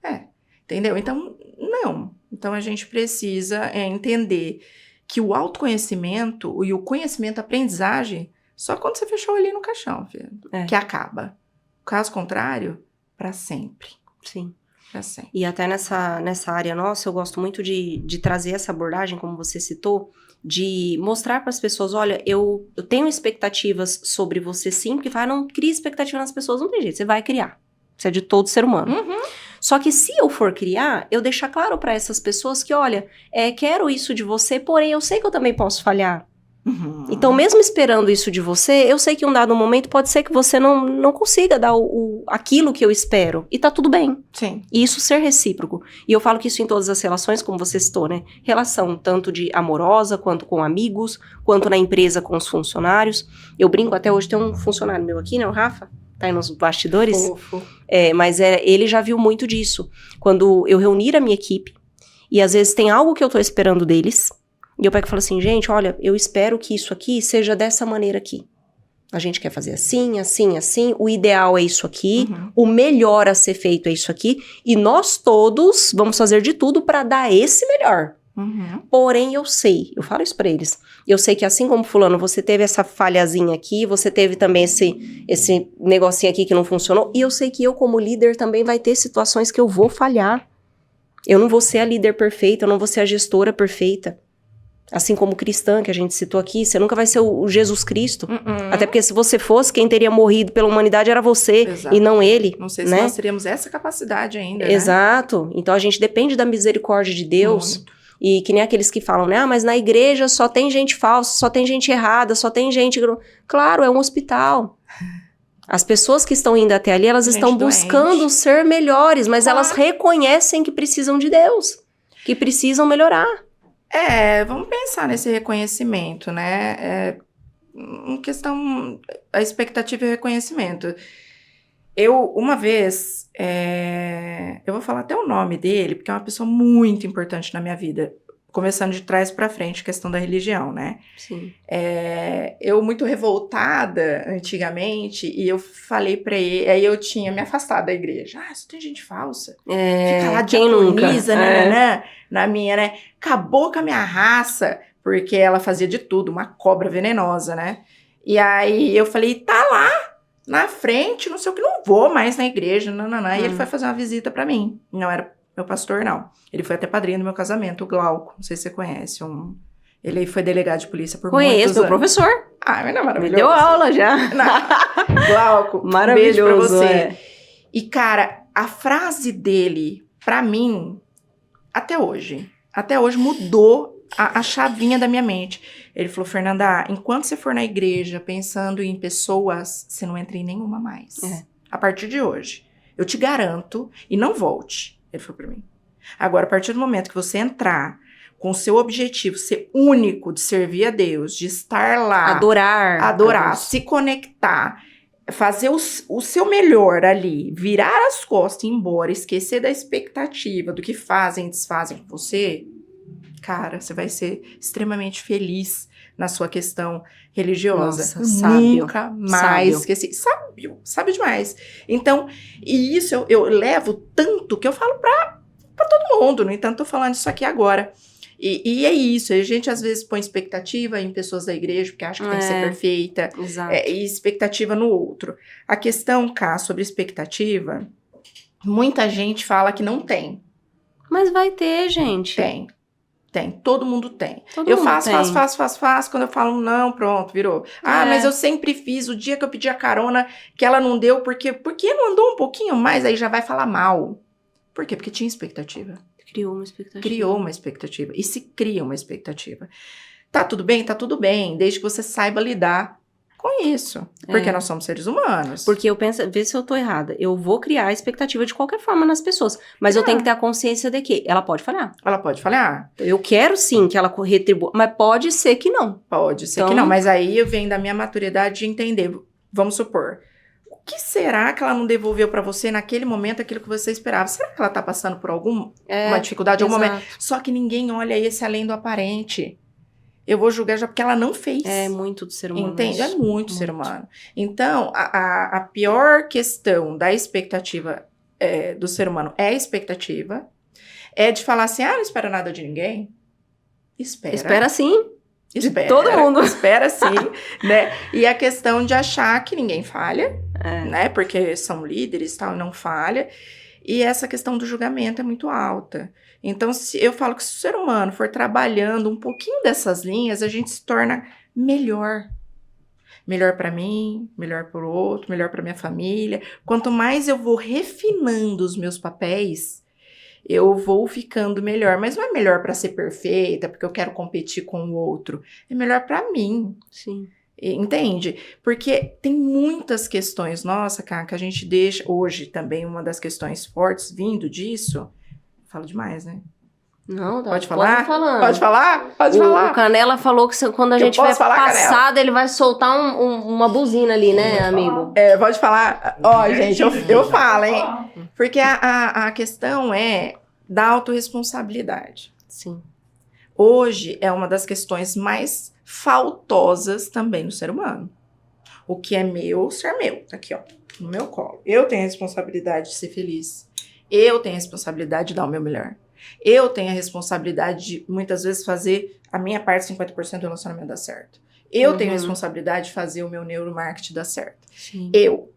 Entendeu? Então, não. Então a gente precisa entender que o autoconhecimento e o conhecimento, a aprendizagem, só quando você fechou ali no caixão, filho, que acaba. Caso contrário, para sempre. Sim. Pra sempre. E até nessa área nossa, eu gosto muito de trazer essa abordagem, como você citou, de mostrar para as pessoas, olha, eu tenho expectativas sobre você sim, porque não cria expectativa nas pessoas, não tem jeito, você vai criar. Isso é de todo ser humano. Só que se eu for criar, eu deixar claro para essas pessoas que, olha, quero isso de você, porém eu sei que eu também posso falhar. Então, mesmo esperando isso de você, eu sei que em um dado momento pode ser que você não consiga dar aquilo que eu espero. E tá tudo bem. Sim. E isso ser recíproco. E eu falo que isso em todas as relações, como você citou, né? Relação tanto de amorosa, quanto com amigos, quanto na empresa com os funcionários. Eu brinco, até hoje tem um funcionário meu aqui, né? O Rafa, tá aí nos bastidores. Fofo. Mas ele já viu muito disso. Quando eu reunir a minha equipe, e às vezes tem algo que eu tô esperando deles, e eu pego e falo assim, gente, olha, eu espero que isso aqui seja dessa maneira aqui. A gente quer fazer assim, assim, assim, o ideal é isso aqui, o melhor a ser feito é isso aqui, e nós todos vamos fazer de tudo para dar esse melhor. Porém, eu falo isso pra eles, eu sei que assim como fulano, você teve essa falhazinha aqui, você teve também esse negocinho aqui que não funcionou, e eu sei que eu como líder também vai ter situações que eu vou falhar. Eu não vou ser a líder perfeita, eu não vou ser a gestora perfeita. Assim como cristã, que a gente citou aqui, você nunca vai ser o Jesus Cristo. Até porque se você fosse, quem teria morrido pela humanidade era você, e não ele. Não sei se nós teríamos essa capacidade ainda, né? Exato. Então a gente depende da misericórdia de Deus. Muito. E que nem aqueles que falam, né? Mas na igreja só tem gente falsa, só tem gente errada, só tem gente... Claro, é um hospital. As pessoas que estão indo até ali, elas estão buscando ser melhores, mas elas reconhecem que precisam de Deus, que precisam melhorar. Vamos pensar nesse reconhecimento, né? Uma questão, a expectativa e o reconhecimento. Uma vez, eu vou falar até o nome dele, porque é uma pessoa muito importante na minha vida, começando de trás pra frente, questão da religião, né? Sim. Eu muito revoltada antigamente, e eu falei pra ele, aí eu tinha me afastado da igreja. Só tem gente falsa. Fica lá quem nunca? diaconisa, né? Na minha, né? Acabou com a minha raça. porque ela fazia de tudo, uma cobra venenosa, né? E aí eu falei, tá lá, na frente, não sei o que, não vou mais na igreja, E ele foi fazer uma visita pra mim. Não era meu pastor, não. Ele foi até padrinho do meu casamento, o Glauco, não sei se você conhece, ele foi delegado de polícia por muitos anos. Conheço, meu professor. Ah, mas não é maravilhoso. Me deu aula já. Glauco, maravilhoso, um beijo pra você. É. E, cara, a frase dele, pra mim, até hoje mudou a chavinha da minha mente. Ele falou, Fernanda, enquanto você for na igreja pensando em pessoas, você não entra em nenhuma mais. A partir de hoje. Eu te garanto, e não volte. Ele falou pra mim. Agora, a partir do momento que você entrar com o seu objetivo ser único de servir a Deus, de estar lá. Adorar, se conectar, fazer o seu melhor ali, virar as costas e ir embora, esquecer da expectativa do que fazem e desfazem com você, cara, você vai ser extremamente feliz na sua questão religiosa. Nossa, sábio. Nunca mais esqueci. Sábio demais. Então, e isso eu levo tanto que eu falo pra todo mundo. No entanto, tô falando isso aqui agora. E é isso, a gente às vezes põe expectativa em pessoas da igreja, porque acha que tem que ser perfeita, e expectativa no outro. A questão, Cá, sobre expectativa, muita gente fala que não tem. Mas vai ter, gente. Tem, todo mundo tem. Eu faço, quando eu falo não, pronto, virou. Mas eu sempre fiz, o dia que eu pedi a carona, que ela não deu, porque não andou um pouquinho mais, aí já vai falar mal. Por quê? Porque tinha expectativa. Criou uma expectativa. E se cria uma expectativa. Tá tudo bem? Tá tudo bem. Desde que você saiba lidar com isso. Porque nós somos seres humanos. Porque eu penso, vê se eu tô errada. Eu vou criar expectativa de qualquer forma nas pessoas. Mas eu tenho que ter a consciência de que ela pode falhar. Eu quero sim que ela retribua. Mas pode ser que não. Pode ser que não. Mas aí vem da minha maturidade de entender. Vamos supor. O que será que ela não devolveu pra você naquele momento aquilo que você esperava? Será que ela tá passando por alguma dificuldade, algum momento? Só que ninguém olha esse além do aparente. Eu vou julgar já porque ela não fez. É muito do ser humano. Entende? É muito ser humano. Então, a pior questão da expectativa do ser humano é a expectativa. É de falar assim, não espera nada de ninguém. Espera sim. Espera, todo mundo. Espera sim, né? E a questão de achar que ninguém falha, né? Porque são líderes e tal, não falha. E essa questão do julgamento é muito alta. Então, eu falo que se o ser humano for trabalhando um pouquinho dessas linhas, a gente se torna melhor. Melhor para mim, melhor para o outro, melhor para minha família. Quanto mais eu vou refinando os meus papéis, eu vou ficando melhor. Mas não é melhor para ser perfeita, porque eu quero competir com o outro. É melhor para mim. Sim. Entende? Porque tem muitas questões, nossa, cara, que a gente deixa... Hoje também uma das questões fortes vindo disso... Falo demais, né? Não, pode falar? Pode falar? Pode falar. O Canela falou que quando a gente vai passada, ele vai soltar uma buzina ali, né, amigo? Pode falar. Gente, eu falo, hein? Porque a questão é da autorresponsabilidade. Sim. Hoje é uma das questões mais faltosas também no ser humano. O que é meu, ser meu. Tá aqui, ó, no meu colo. Eu tenho a responsabilidade de ser feliz. Eu tenho a responsabilidade de dar o meu melhor. Eu tenho a responsabilidade de, muitas vezes, fazer a minha parte, 50% do relacionamento dar certo. Eu tenho a responsabilidade de fazer o meu neuromarketing dar certo. Sim. Eu.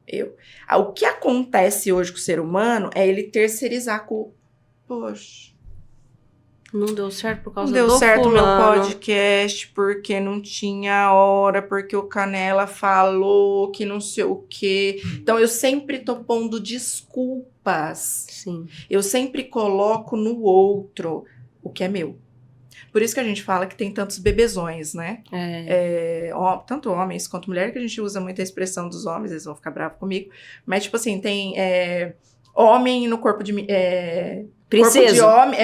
O que acontece hoje com o ser humano é ele terceirizar com... Poxa... Não deu certo por causa do fulano. Não deu certo o meu podcast porque não tinha hora, porque o Canela falou que não sei o quê. Então, eu sempre tô pondo desculpas. Sim. Eu sempre coloco no outro o que é meu. Por isso que a gente fala que tem tantos bebezões, né? Tanto homens quanto mulheres, que a gente usa muito a expressão dos homens, eles vão ficar bravos comigo. Mas, tipo assim, tem homem no corpo de... Princesa. Corpo de homem,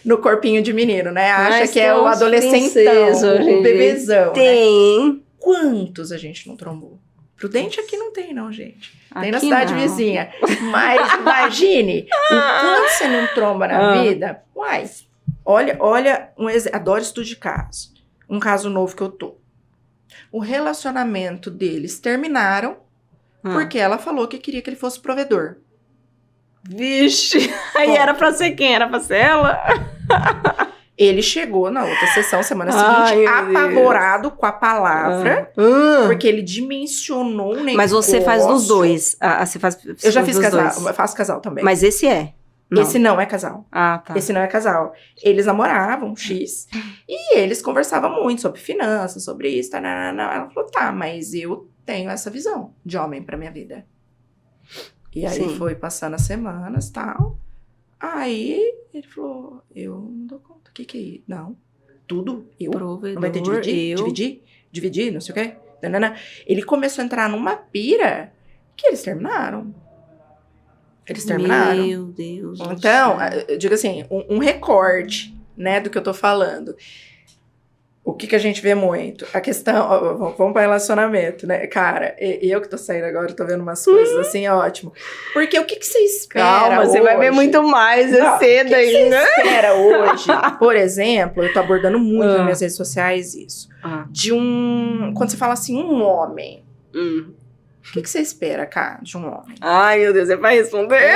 no corpinho de menino, né? Acha que é o adolescentão, o bebezão. Tem. Né? Quantos a gente não trombou? Prudente aqui não tem, não, gente. Tem na Aqui cidade não. vizinha. Mas imagine o quanto você não tromba na vida. Uai, olha adoro estudo de caso. Um caso novo que eu tô. O relacionamento deles terminaram porque ela falou que queria que ele fosse provedor. Vixe, aí era pra ser quem? Era pra ser ela? Ele chegou na outra sessão, semana Ai, seguinte, meu apavorado com a palavra, porque ele dimensionou um negócio. Mas você faz nos dois. Você faz Eu já fiz nos casal, dois. eu faço casal também. Mas esse é? Não. Esse não é casal. Ah, tá. Esse não é casal. Eles namoravam, X, e eles conversavam muito sobre finanças, sobre isso, tá, Ela falou, tá, mas eu tenho essa visão de homem pra minha vida. E aí Sim. foi passando as semanas e tal. Aí ele falou, eu não dou conta. O que é isso? Não. Tudo? Eu? Provedor, Não vai ter dividir? eu... Dividir? Não sei o quê. Nanana. Ele começou a entrar numa pira que eles terminaram. Eles terminaram. Meu Deus do Então, céu. eu digo assim, um recorte, né, do que eu tô falando. O que a gente vê muito? A questão, vamos para relacionamento, né? Cara, eu que tô saindo agora, tô vendo umas coisas assim, ótimo. Porque o que você espera Calma, você vai ver hoje? muito mais, Não, é cedo o que ainda. você espera hoje? Por exemplo, eu tô abordando muito nas minhas redes sociais isso. De quando você fala assim, um homem. O que você espera, cara, de um homem? Ai, meu Deus, você vai responder?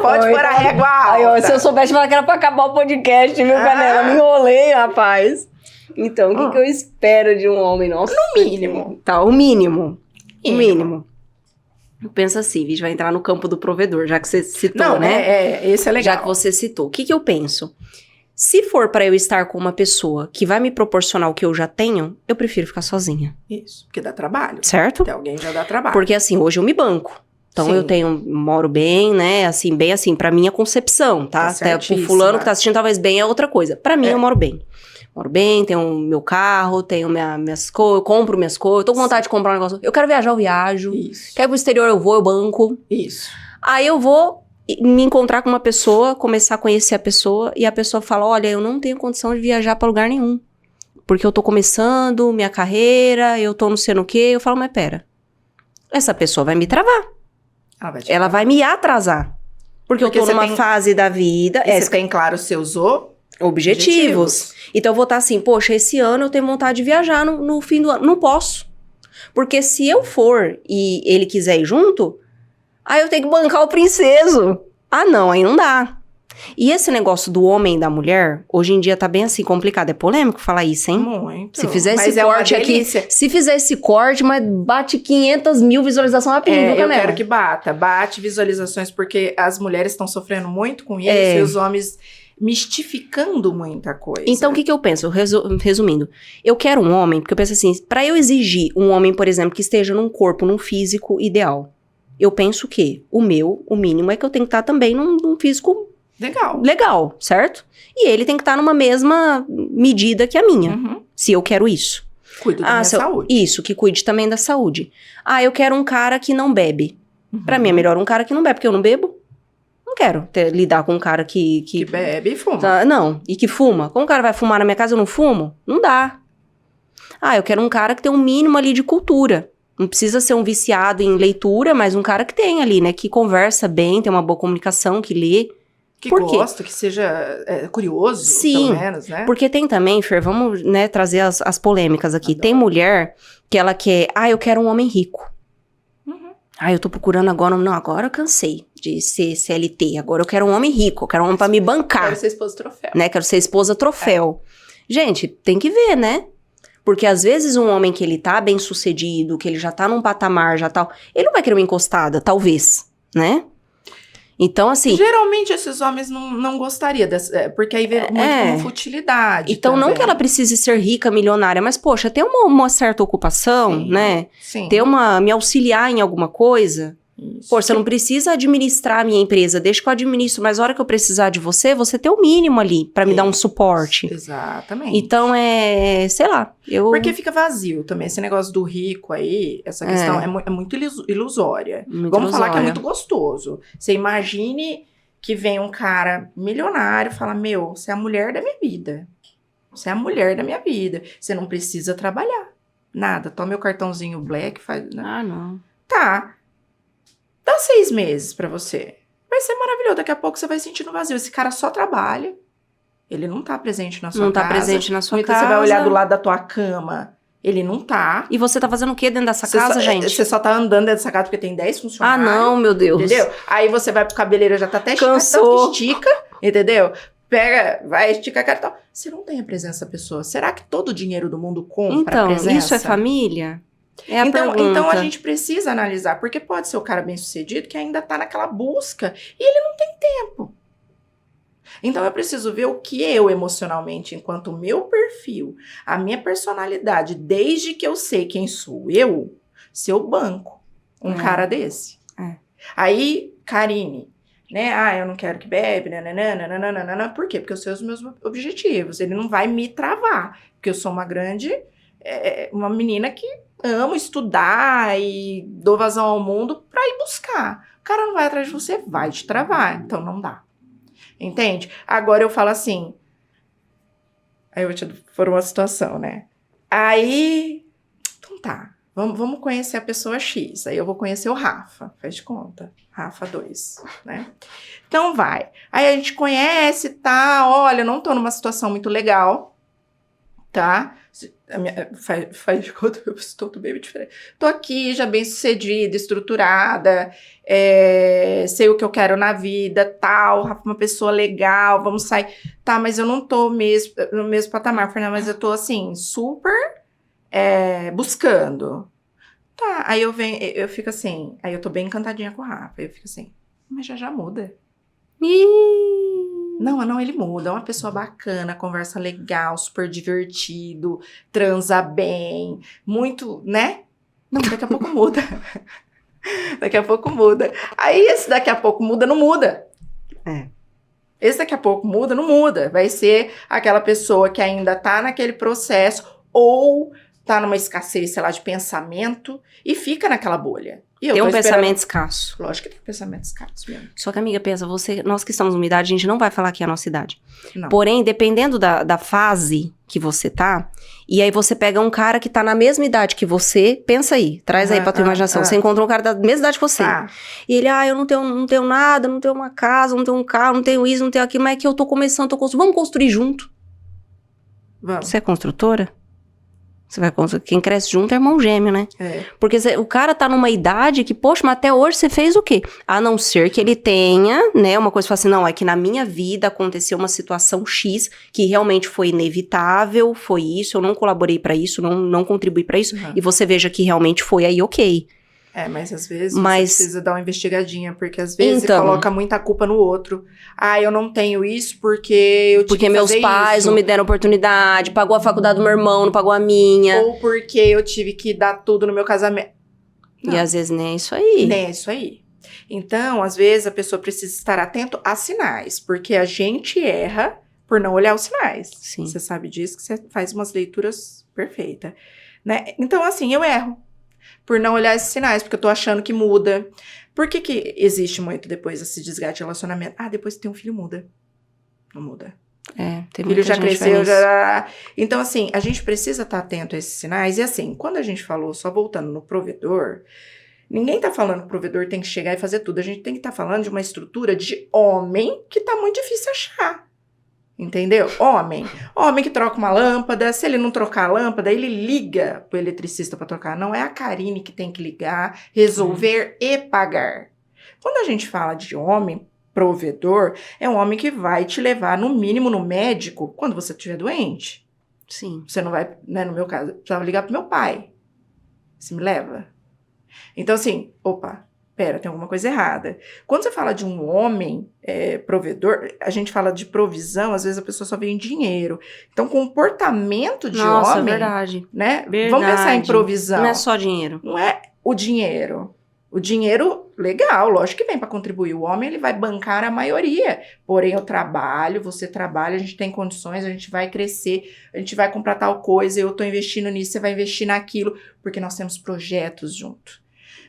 Pode pôr a régua Ai, ó, alta. se eu soubesse falar que era pra acabar o podcast, viu, Canela? Me enrolei, rapaz. Então, o que eu espero de um homem? Nossa, No mínimo. Tá, o mínimo. O mínimo. Eu penso assim, a gente vai entrar no campo do provedor, já que você citou, Não, né? Esse é legal. Já que você citou. O que eu penso? Se for pra eu estar com uma pessoa que vai me proporcionar o que eu já tenho, eu prefiro ficar sozinha. Isso, porque dá trabalho. Certo? Ter alguém já dá trabalho. Porque assim, hoje eu me banco. Então Sim. eu moro bem, né? Assim, bem assim, pra minha concepção, tá? Tá Até pro certíssima. fulano que tá assistindo, talvez bem é outra coisa. Pra mim, eu moro bem. Moro bem, tenho meu carro, tenho minhas coisas, eu compro minhas coisas, tô com vontade de comprar um negócio. Eu quero viajar, eu viajo. Isso. Quero ir pro exterior, eu vou, eu banco. Isso. Aí eu vou me encontrar com uma pessoa, começar a conhecer a pessoa, e a pessoa fala, olha, eu não tenho condição de viajar pra lugar nenhum. Porque eu tô começando minha carreira, eu tô não sei no quê. Eu falo, mas pera, essa pessoa vai me travar. Ela vai me atrasar. Porque eu tô você numa tem- fase da vida. Você tem claro os seus Objetivos. Então eu vou estar assim, poxa, esse ano eu tenho vontade de viajar no fim do ano. Não posso. Porque se eu for e ele quiser ir junto, aí eu tenho que bancar o princeso. Ah, não, aí não dá. E esse negócio do homem e da mulher, hoje em dia tá bem assim, complicado. É polêmico falar isso, hein? Muito. Se fizer Mas esse é uma corte aqui, delícia. se fizer esse corte, mas bate 500 mil visualizações rapidinho, viu, Eu Canela? quero que bata. Bate visualizações, porque as mulheres estão sofrendo muito com isso É. e os homens mistificando muita coisa. Então, o que eu penso? Resumindo, eu quero um homem, porque eu penso assim, pra eu exigir um homem, por exemplo, que esteja num corpo, num físico ideal, eu penso que o mínimo é que eu tenho que estar também num físico legal, certo? E ele tem que estar numa mesma medida que a minha, Uhum. se eu quero isso. Cuido da minha saúde. Isso, que cuide também da saúde. Ah, eu quero um cara que não bebe. Uhum. Pra mim é melhor um cara que não bebe, porque eu não bebo. Não quero lidar com um cara que Que bebe e fuma. não, e que fuma. Como o cara vai fumar na minha casa e eu não fumo? Não dá. Ah, eu quero um cara que tem um mínimo ali de cultura. Não precisa ser um viciado em leitura, mas um cara que tem ali, né? Que conversa bem, tem uma boa comunicação, que lê. Que Por quê? gosta, que seja curioso, Sim, pelo menos, né? Porque tem também, Fer, vamos, né, trazer as polêmicas aqui. Adoro. Tem mulher que ela quer, eu quero um homem rico. Uhum. Eu tô procurando agora, não, agora eu cansei de ser CLT, agora eu quero um homem rico, eu quero um homem pra me bancar. Quero ser esposa troféu. Né? Quero ser esposa troféu. Gente, tem que ver, né? Porque às vezes um homem que ele tá bem sucedido, que ele já tá num patamar, já tal, ele não vai querer uma encostada, talvez, né? Então, assim... Geralmente esses homens não gostariam, porque aí vê muito como futilidade. Então, não também. que ela precise ser rica, milionária, mas, poxa, ter uma certa ocupação, Sim, né? Sim. Me auxiliar em alguma coisa. Isso. Pô, você não precisa administrar a minha empresa, deixa que eu administro, mas a hora que eu precisar de você ter o mínimo ali pra me dar um suporte. Exatamente. Então, sei lá, Porque fica vazio também. Esse negócio do rico aí, essa questão é muito ilusória. Vamos falar que é muito gostoso. Você imagine que vem um cara milionário e fala, você é a mulher da minha vida. Você é a mulher da minha vida. Você não precisa trabalhar. Nada. Toma meu cartãozinho Black, faz... Ah, não. Tá. Dá 6 meses pra você. Vai ser maravilhoso. Daqui a pouco você vai sentir no vazio. Esse cara só trabalha. Ele não tá presente na sua casa. Não tá presente na sua Então casa. você vai olhar do lado da tua cama. Ele não tá. E você tá fazendo o que dentro dessa casa, gente? Você só tá andando dentro dessa casa porque tem 10 Ah, funcionários. não, meu Deus. Entendeu? Aí você vai pro cabeleireiro, já tá até esticado, Cansou. tanto que estica, entendeu? pega, vai esticar a cara e tal. Você não tem a presença da pessoa. Será que todo o dinheiro do mundo compra a Então, presença? isso é família? É a Então pergunta. a gente precisa analisar, porque pode ser o cara bem-sucedido que ainda tá naquela busca e ele não tem tempo. Então eu preciso ver o que eu emocionalmente, enquanto o meu perfil, a minha personalidade, desde que eu sei quem sou eu, se eu banco um cara desse. Aí, Karine, né? Eu não quero que bebe, nananana. Por quê? Porque eu sei os meus objetivos. Ele não vai me travar, porque eu sou uma grande, uma menina que amo estudar e dou vazão ao mundo pra ir buscar. O cara não vai atrás de você, vai te travar. Então não dá. Entende? Agora eu falo assim. Aí eu vou te pôr uma situação, né? Aí. Então tá. Vamos conhecer a pessoa X. Aí eu vou conhecer o Rafa. Faz de conta. Rafa 2, né? Então vai. Aí a gente conhece, tá? Olha, eu não tô numa situação muito legal. Tá? Faz de conta que eu estou bem diferente. Tô aqui, já bem sucedida, estruturada, sei o que eu quero na vida, tal, uma pessoa legal, vamos sair. Tá, mas eu não tô no mesmo patamar, Fernanda, mas eu tô assim, super buscando. Tá, aí eu fico assim, aí eu tô bem encantadinha com o Rafa, aí eu fico assim, mas já muda. Não, ele muda, é uma pessoa bacana, conversa legal, super divertido, transa bem, muito, né? Não, daqui a pouco muda. Daqui a pouco muda. Aí esse daqui a pouco muda, não muda. Esse daqui a pouco muda, não muda. Vai ser aquela pessoa que ainda tá naquele processo ou tá numa escassez, sei lá, de pensamento e fica naquela bolha. Tem um pensamento escasso. Lógico que tem um pensamento escasso mesmo. Só que, amiga, pensa, nós que estamos numa idade, a gente não vai falar que é a nossa idade. Não. Porém, dependendo da fase que você tá, e aí você pega um cara que tá na mesma idade que você, pensa aí, traz aí pra tua imaginação. Você encontra um cara da mesma idade que você. E ele, eu não tenho nada, não tenho uma casa, não tenho um carro, não tenho isso, não tenho aquilo, mas é que eu tô começando, tô construindo. Vamos construir junto. Vamos. Você é construtora? Você vai construir. Quem cresce junto é irmão gêmeo, né? Porque o cara tá numa idade que, poxa, mas até hoje você fez o quê? A não ser que ele tenha, né, uma coisa que fala assim, não, é que na minha vida aconteceu uma situação X que realmente foi inevitável, foi isso, eu não colaborei pra isso, não contribuí pra isso, e você veja que realmente foi aí, ok. Mas às vezes você precisa dar uma investigadinha, porque às vezes você coloca muita culpa no outro. Eu não tenho isso porque eu tive que fazer meus pais isso. Não me deram oportunidade, pagou a faculdade do meu irmão, não pagou a minha. Ou porque eu tive que dar tudo no meu casamento. Não. E às vezes nem é isso aí. Nem é isso aí. Então, às vezes, a pessoa precisa estar atento a sinais, porque a gente erra por não olhar os sinais. Sim. Você sabe disso, que você faz umas leituras perfeitas, né? Então, assim, eu erro por não olhar esses sinais, porque eu tô achando que muda. Por que existe muito depois esse desgaste de relacionamento? Depois que tem um filho, muda. Não muda. Tem o filho já gente cresceu, já... Então, assim, a gente precisa estar atento a esses sinais. E assim, quando a gente falou, só voltando no provedor, ninguém tá falando que o provedor tem que chegar e fazer tudo. A gente tem que estar falando de uma estrutura de homem que tá muito difícil achar. Entendeu? Homem que troca uma lâmpada, se ele não trocar a lâmpada, ele liga pro eletricista para trocar. Não é a Karine que tem que ligar, resolver e pagar. Quando a gente fala de homem provedor, é um homem que vai te levar, no mínimo, no médico, quando você estiver doente. Sim. Você não vai, né, no meu caso, eu precisava ligar pro meu pai. Você me leva? Então, assim, pera, tem alguma coisa errada. Quando você fala de um homem provedor, a gente fala de provisão, às vezes a pessoa só vê em dinheiro. Então, comportamento de homem... verdade. Né? Verdade. Vamos pensar em provisão. Não é só dinheiro. Não é o dinheiro. O dinheiro, legal, lógico que vem para contribuir. O homem, ele vai bancar a maioria. Porém, eu trabalho, você trabalha, a gente tem condições, a gente vai crescer, a gente vai comprar tal coisa, eu tô investindo nisso, você vai investir naquilo, porque nós temos projetos junto.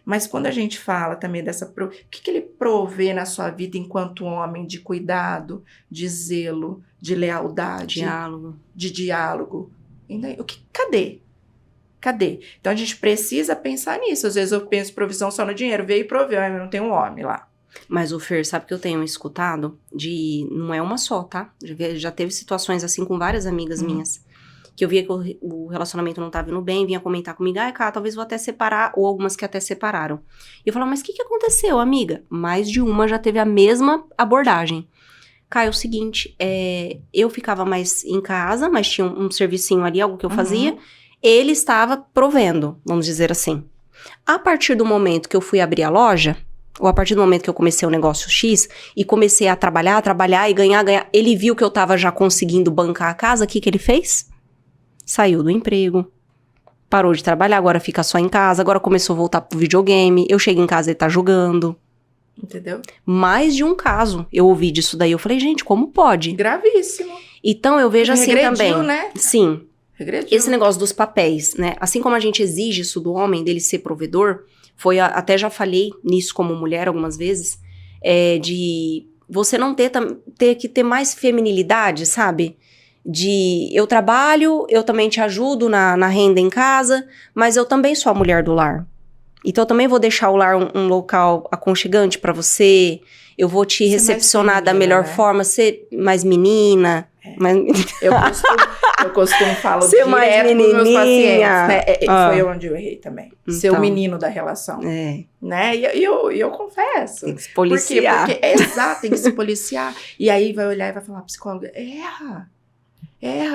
Mas quando a gente fala também dessa... O que ele provê na sua vida enquanto homem de cuidado, de zelo, de lealdade? De diálogo. Cadê? Então a gente precisa pensar nisso. Às vezes eu penso provisão só no dinheiro. Veio e proveu, mas não tem um homem lá. Mas o Fer, sabe que eu tenho escutado? Não é uma só, tá? Já teve situações assim com várias amigas minhas. Que eu via que o relacionamento não tava indo bem, vinha comentar comigo, cara, talvez vou até separar, ou algumas que até separaram. E eu falava, mas o que aconteceu, amiga? Mais de uma já teve a mesma abordagem. Caio, é o seguinte, eu ficava mais em casa, mas tinha um servicinho ali, algo que eu fazia. Ele estava provendo, vamos dizer assim. A partir do momento que eu fui abrir a loja, ou a partir do momento que eu comecei o negócio X, e comecei a trabalhar e ganhar, ele viu que eu tava já conseguindo bancar a casa, o que ele fez? Saiu do emprego, parou de trabalhar, agora fica só em casa, agora começou a voltar pro videogame, eu chego em casa e ele tá jogando. Entendeu? Mais de um caso eu ouvi disso daí, eu falei, gente, como pode? Gravíssimo. Então eu vejo assim Regrediu, também. né? Sim. Regrediu. Esse negócio dos papéis, né? Assim como a gente exige isso do homem, dele ser provedor, até já falei nisso como mulher algumas vezes, de você não ter que ter mais feminilidade, sabe? De eu trabalho, eu também te ajudo na renda em casa, mas eu também sou a mulher do lar. Então eu também vou deixar o lar um local aconchegante pra você, eu vou te recepcionar da melhor forma, ser mais menina. Eu costumo falar ser mais direto pros meus pacientes, né? Ah. Foi onde eu errei também. Então. Ser o menino da relação. Né? E eu confesso. Tem que se policiar. Porque exato, tem que se policiar. E aí vai olhar e vai falar, psicóloga, erra,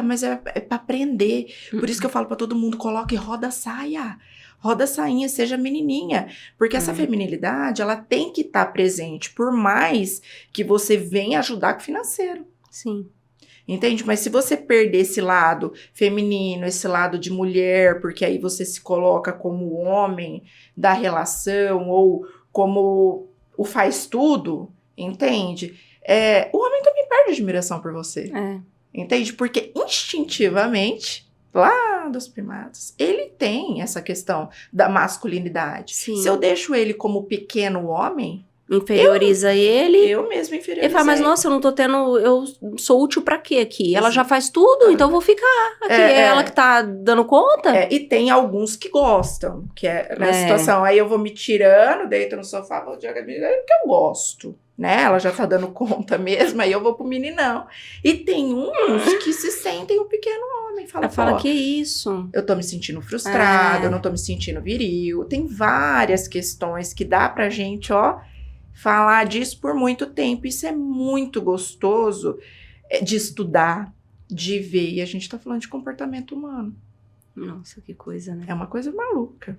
mas é pra aprender. Por isso que eu falo pra todo mundo, coloque roda a saia. Roda a sainha, seja menininha. Porque essa feminilidade, ela tem que estar presente. Por mais que você venha ajudar com o financeiro. Sim. Entende? Mas se você perder esse lado feminino, esse lado de mulher, porque aí você se coloca como homem da relação ou como o faz tudo, entende? O homem também perde admiração por você. Entende? Porque instintivamente, lá dos primatas, ele tem essa questão da masculinidade. Sim. Se eu deixo ele como pequeno homem, inferioriza ele. Eu mesma inferiorizo. Ele fala, mas nossa, eu não tô tendo, eu sou útil pra quê aqui? Ela já faz tudo, então eu vou ficar aqui. É ela que tá dando conta? E tem alguns que gostam, que nessa situação. Aí eu vou me tirando, deito no sofá, vou jogar porque eu gosto, né? Ela já tá dando conta mesmo, aí eu vou pro meninão. E tem uns que se sentem um pequeno homem. Fala, que isso? Eu tô me sentindo frustrada, eu não tô me sentindo viril. Tem várias questões que dá pra gente, falar disso por muito tempo. Isso é muito gostoso de estudar, de ver. E a gente tá falando de comportamento humano. Nossa, que coisa, né? É uma coisa maluca.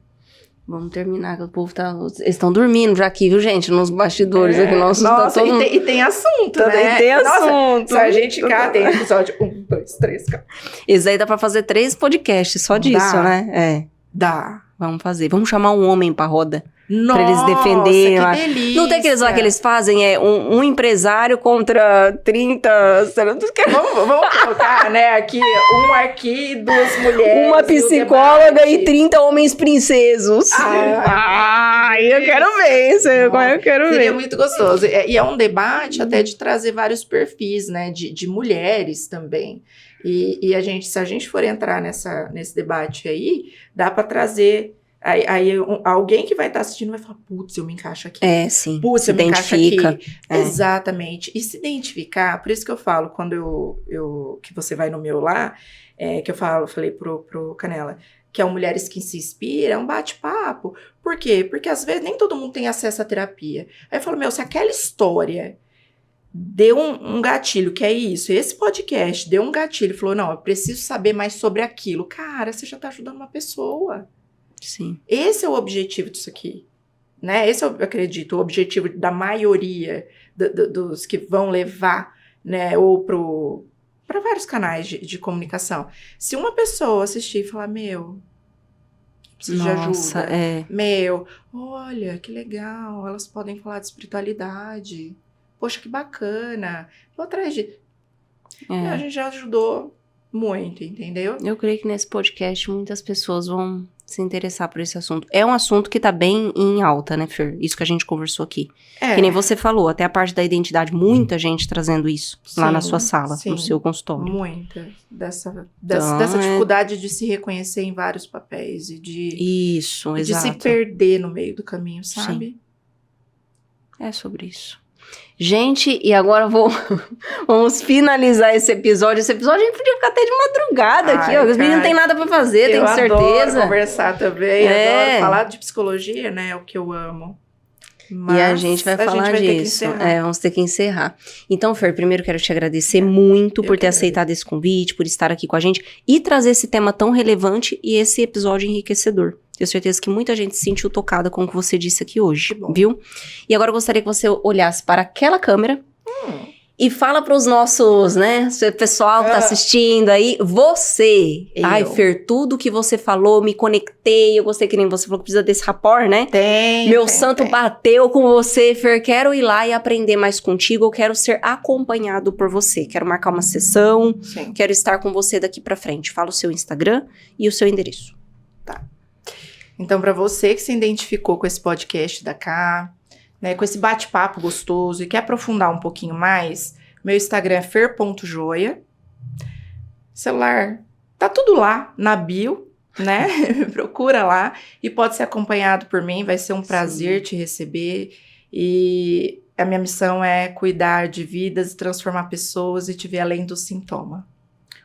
Vamos terminar, que o povo eles estão dormindo já aqui, viu, gente? Nos bastidores aqui. Nossa, e tem assunto, né? Tem assunto. Se a gente cá tem episódio 1, 2, 3, 4. Esse aí dá pra fazer 3 podcasts só disso, né? Dá. Vamos fazer. Vamos chamar um homem pra roda. Nossa, pra eles defenderem. Que delícia. Não tem aqueles lá que eles fazem, um empresário contra 30... Vamos colocar, né, aqui, um aqui, 2 mulheres. Uma psicóloga e 30 homens princesos. Eu quero ver isso. Eu quero ver. Seria muito gostoso. E é um debate até de trazer vários perfis, né, de mulheres também. E se a gente for entrar nesse debate aí, dá pra trazer... Aí alguém que vai estar assistindo vai falar, putz, eu me encaixo aqui. Sim. Putz, eu me encaixo aqui. Exatamente. E se identificar, por isso que eu falo, quando que você vai no meu lá, que eu falei pro Canela, que é o Mulheres que se Inspira, é um bate-papo. Por quê? Porque às vezes nem todo mundo tem acesso à terapia. Aí eu falo, se aquela história deu um gatilho, que é isso, esse podcast deu um gatilho, falou, não, eu preciso saber mais sobre aquilo. Cara, você já tá ajudando uma pessoa. Sim. Esse é o objetivo disso aqui, né? Esse eu acredito, o objetivo da maioria dos que vão levar, né, ou para vários canais de comunicação. Se uma pessoa assistir e falar, preciso de ajuda, olha, que legal, elas podem falar de espiritualidade, poxa, que bacana, vou atrás de... A gente já ajudou muito, entendeu? Eu creio que nesse podcast muitas pessoas vão se interessar por esse assunto. É um assunto que tá bem em alta, né, Fer? Isso que a gente conversou aqui. Que nem você falou, até a parte da identidade, muita gente trazendo isso lá na sua sala, no seu consultório. Muita. Dessa dificuldade de se reconhecer em vários papéis e de se perder no meio do caminho, sabe? Sim. É sobre isso. Gente, e agora vamos finalizar esse episódio. Esse episódio a gente podia ficar até de madrugada aqui, ó. Os meninos não tem nada pra fazer, tenho certeza. Eu adoro conversar também, adoro falar de psicologia, né? É o que eu amo. Mas e a gente vai falar disso. Vamos ter que encerrar. Então, Fer, primeiro quero te agradecer muito por ter aceitado esse convite, por estar aqui com a gente e trazer esse tema tão relevante e esse episódio enriquecedor. Tenho certeza que muita gente se sentiu tocada com o que você disse aqui hoje, viu? E agora eu gostaria que você olhasse para aquela câmera e fala para os nossos, né, pessoal que tá assistindo aí, você. Ai, Fer, tudo que você falou, me conectei, eu gostei que nem você falou que precisa desse rapport, né? Meu santo bateu com você, Fer, quero ir lá e aprender mais contigo, eu quero ser acompanhado por você, quero marcar uma sessão, quero estar com você daqui para frente. Fala o seu Instagram e o seu endereço. Tá. Então, para você que se identificou com esse podcast da Cá, né, com esse bate-papo gostoso e quer aprofundar um pouquinho mais, meu Instagram é fer.joia. Celular, tá tudo lá na bio, né? Procura lá e pode ser acompanhado por mim, vai ser um prazer te receber. E a minha missão é cuidar de vidas, transformar pessoas e te ver além do sintoma.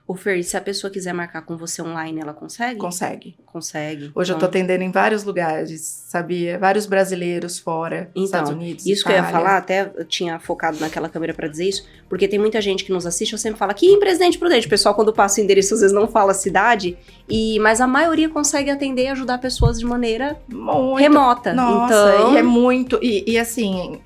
O Fer, se a pessoa quiser marcar com você online, ela consegue? Consegue. Consegue. Hoje eu tô atendendo em vários lugares, sabia? Vários brasileiros fora, Estados Unidos, isso Itália. Que eu ia falar, até eu tinha focado naquela câmera pra dizer isso, porque tem muita gente que nos assiste, eu sempre falo, aqui em Presidente Prudente, o pessoal quando passa o endereço às vezes não fala a cidade, mas a maioria consegue atender e ajudar pessoas de maneira remota. Nossa, então... e é muito, e assim,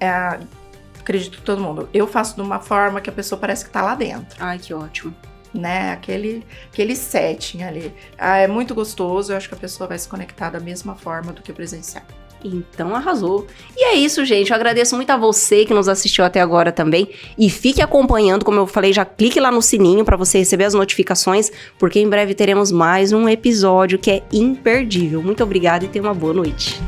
acredito que todo mundo, eu faço de uma forma que a pessoa parece que tá lá dentro. Ai, que ótimo. Né, aquele setting ali. É muito gostoso, eu acho que a pessoa vai se conectar da mesma forma do que presencial. Então arrasou. E é isso, gente, eu agradeço muito a você que nos assistiu até agora também, e fique acompanhando, como eu falei, já clique lá no sininho para você receber as notificações, porque em breve teremos mais um episódio que é imperdível. Muito obrigada e tenha uma boa noite.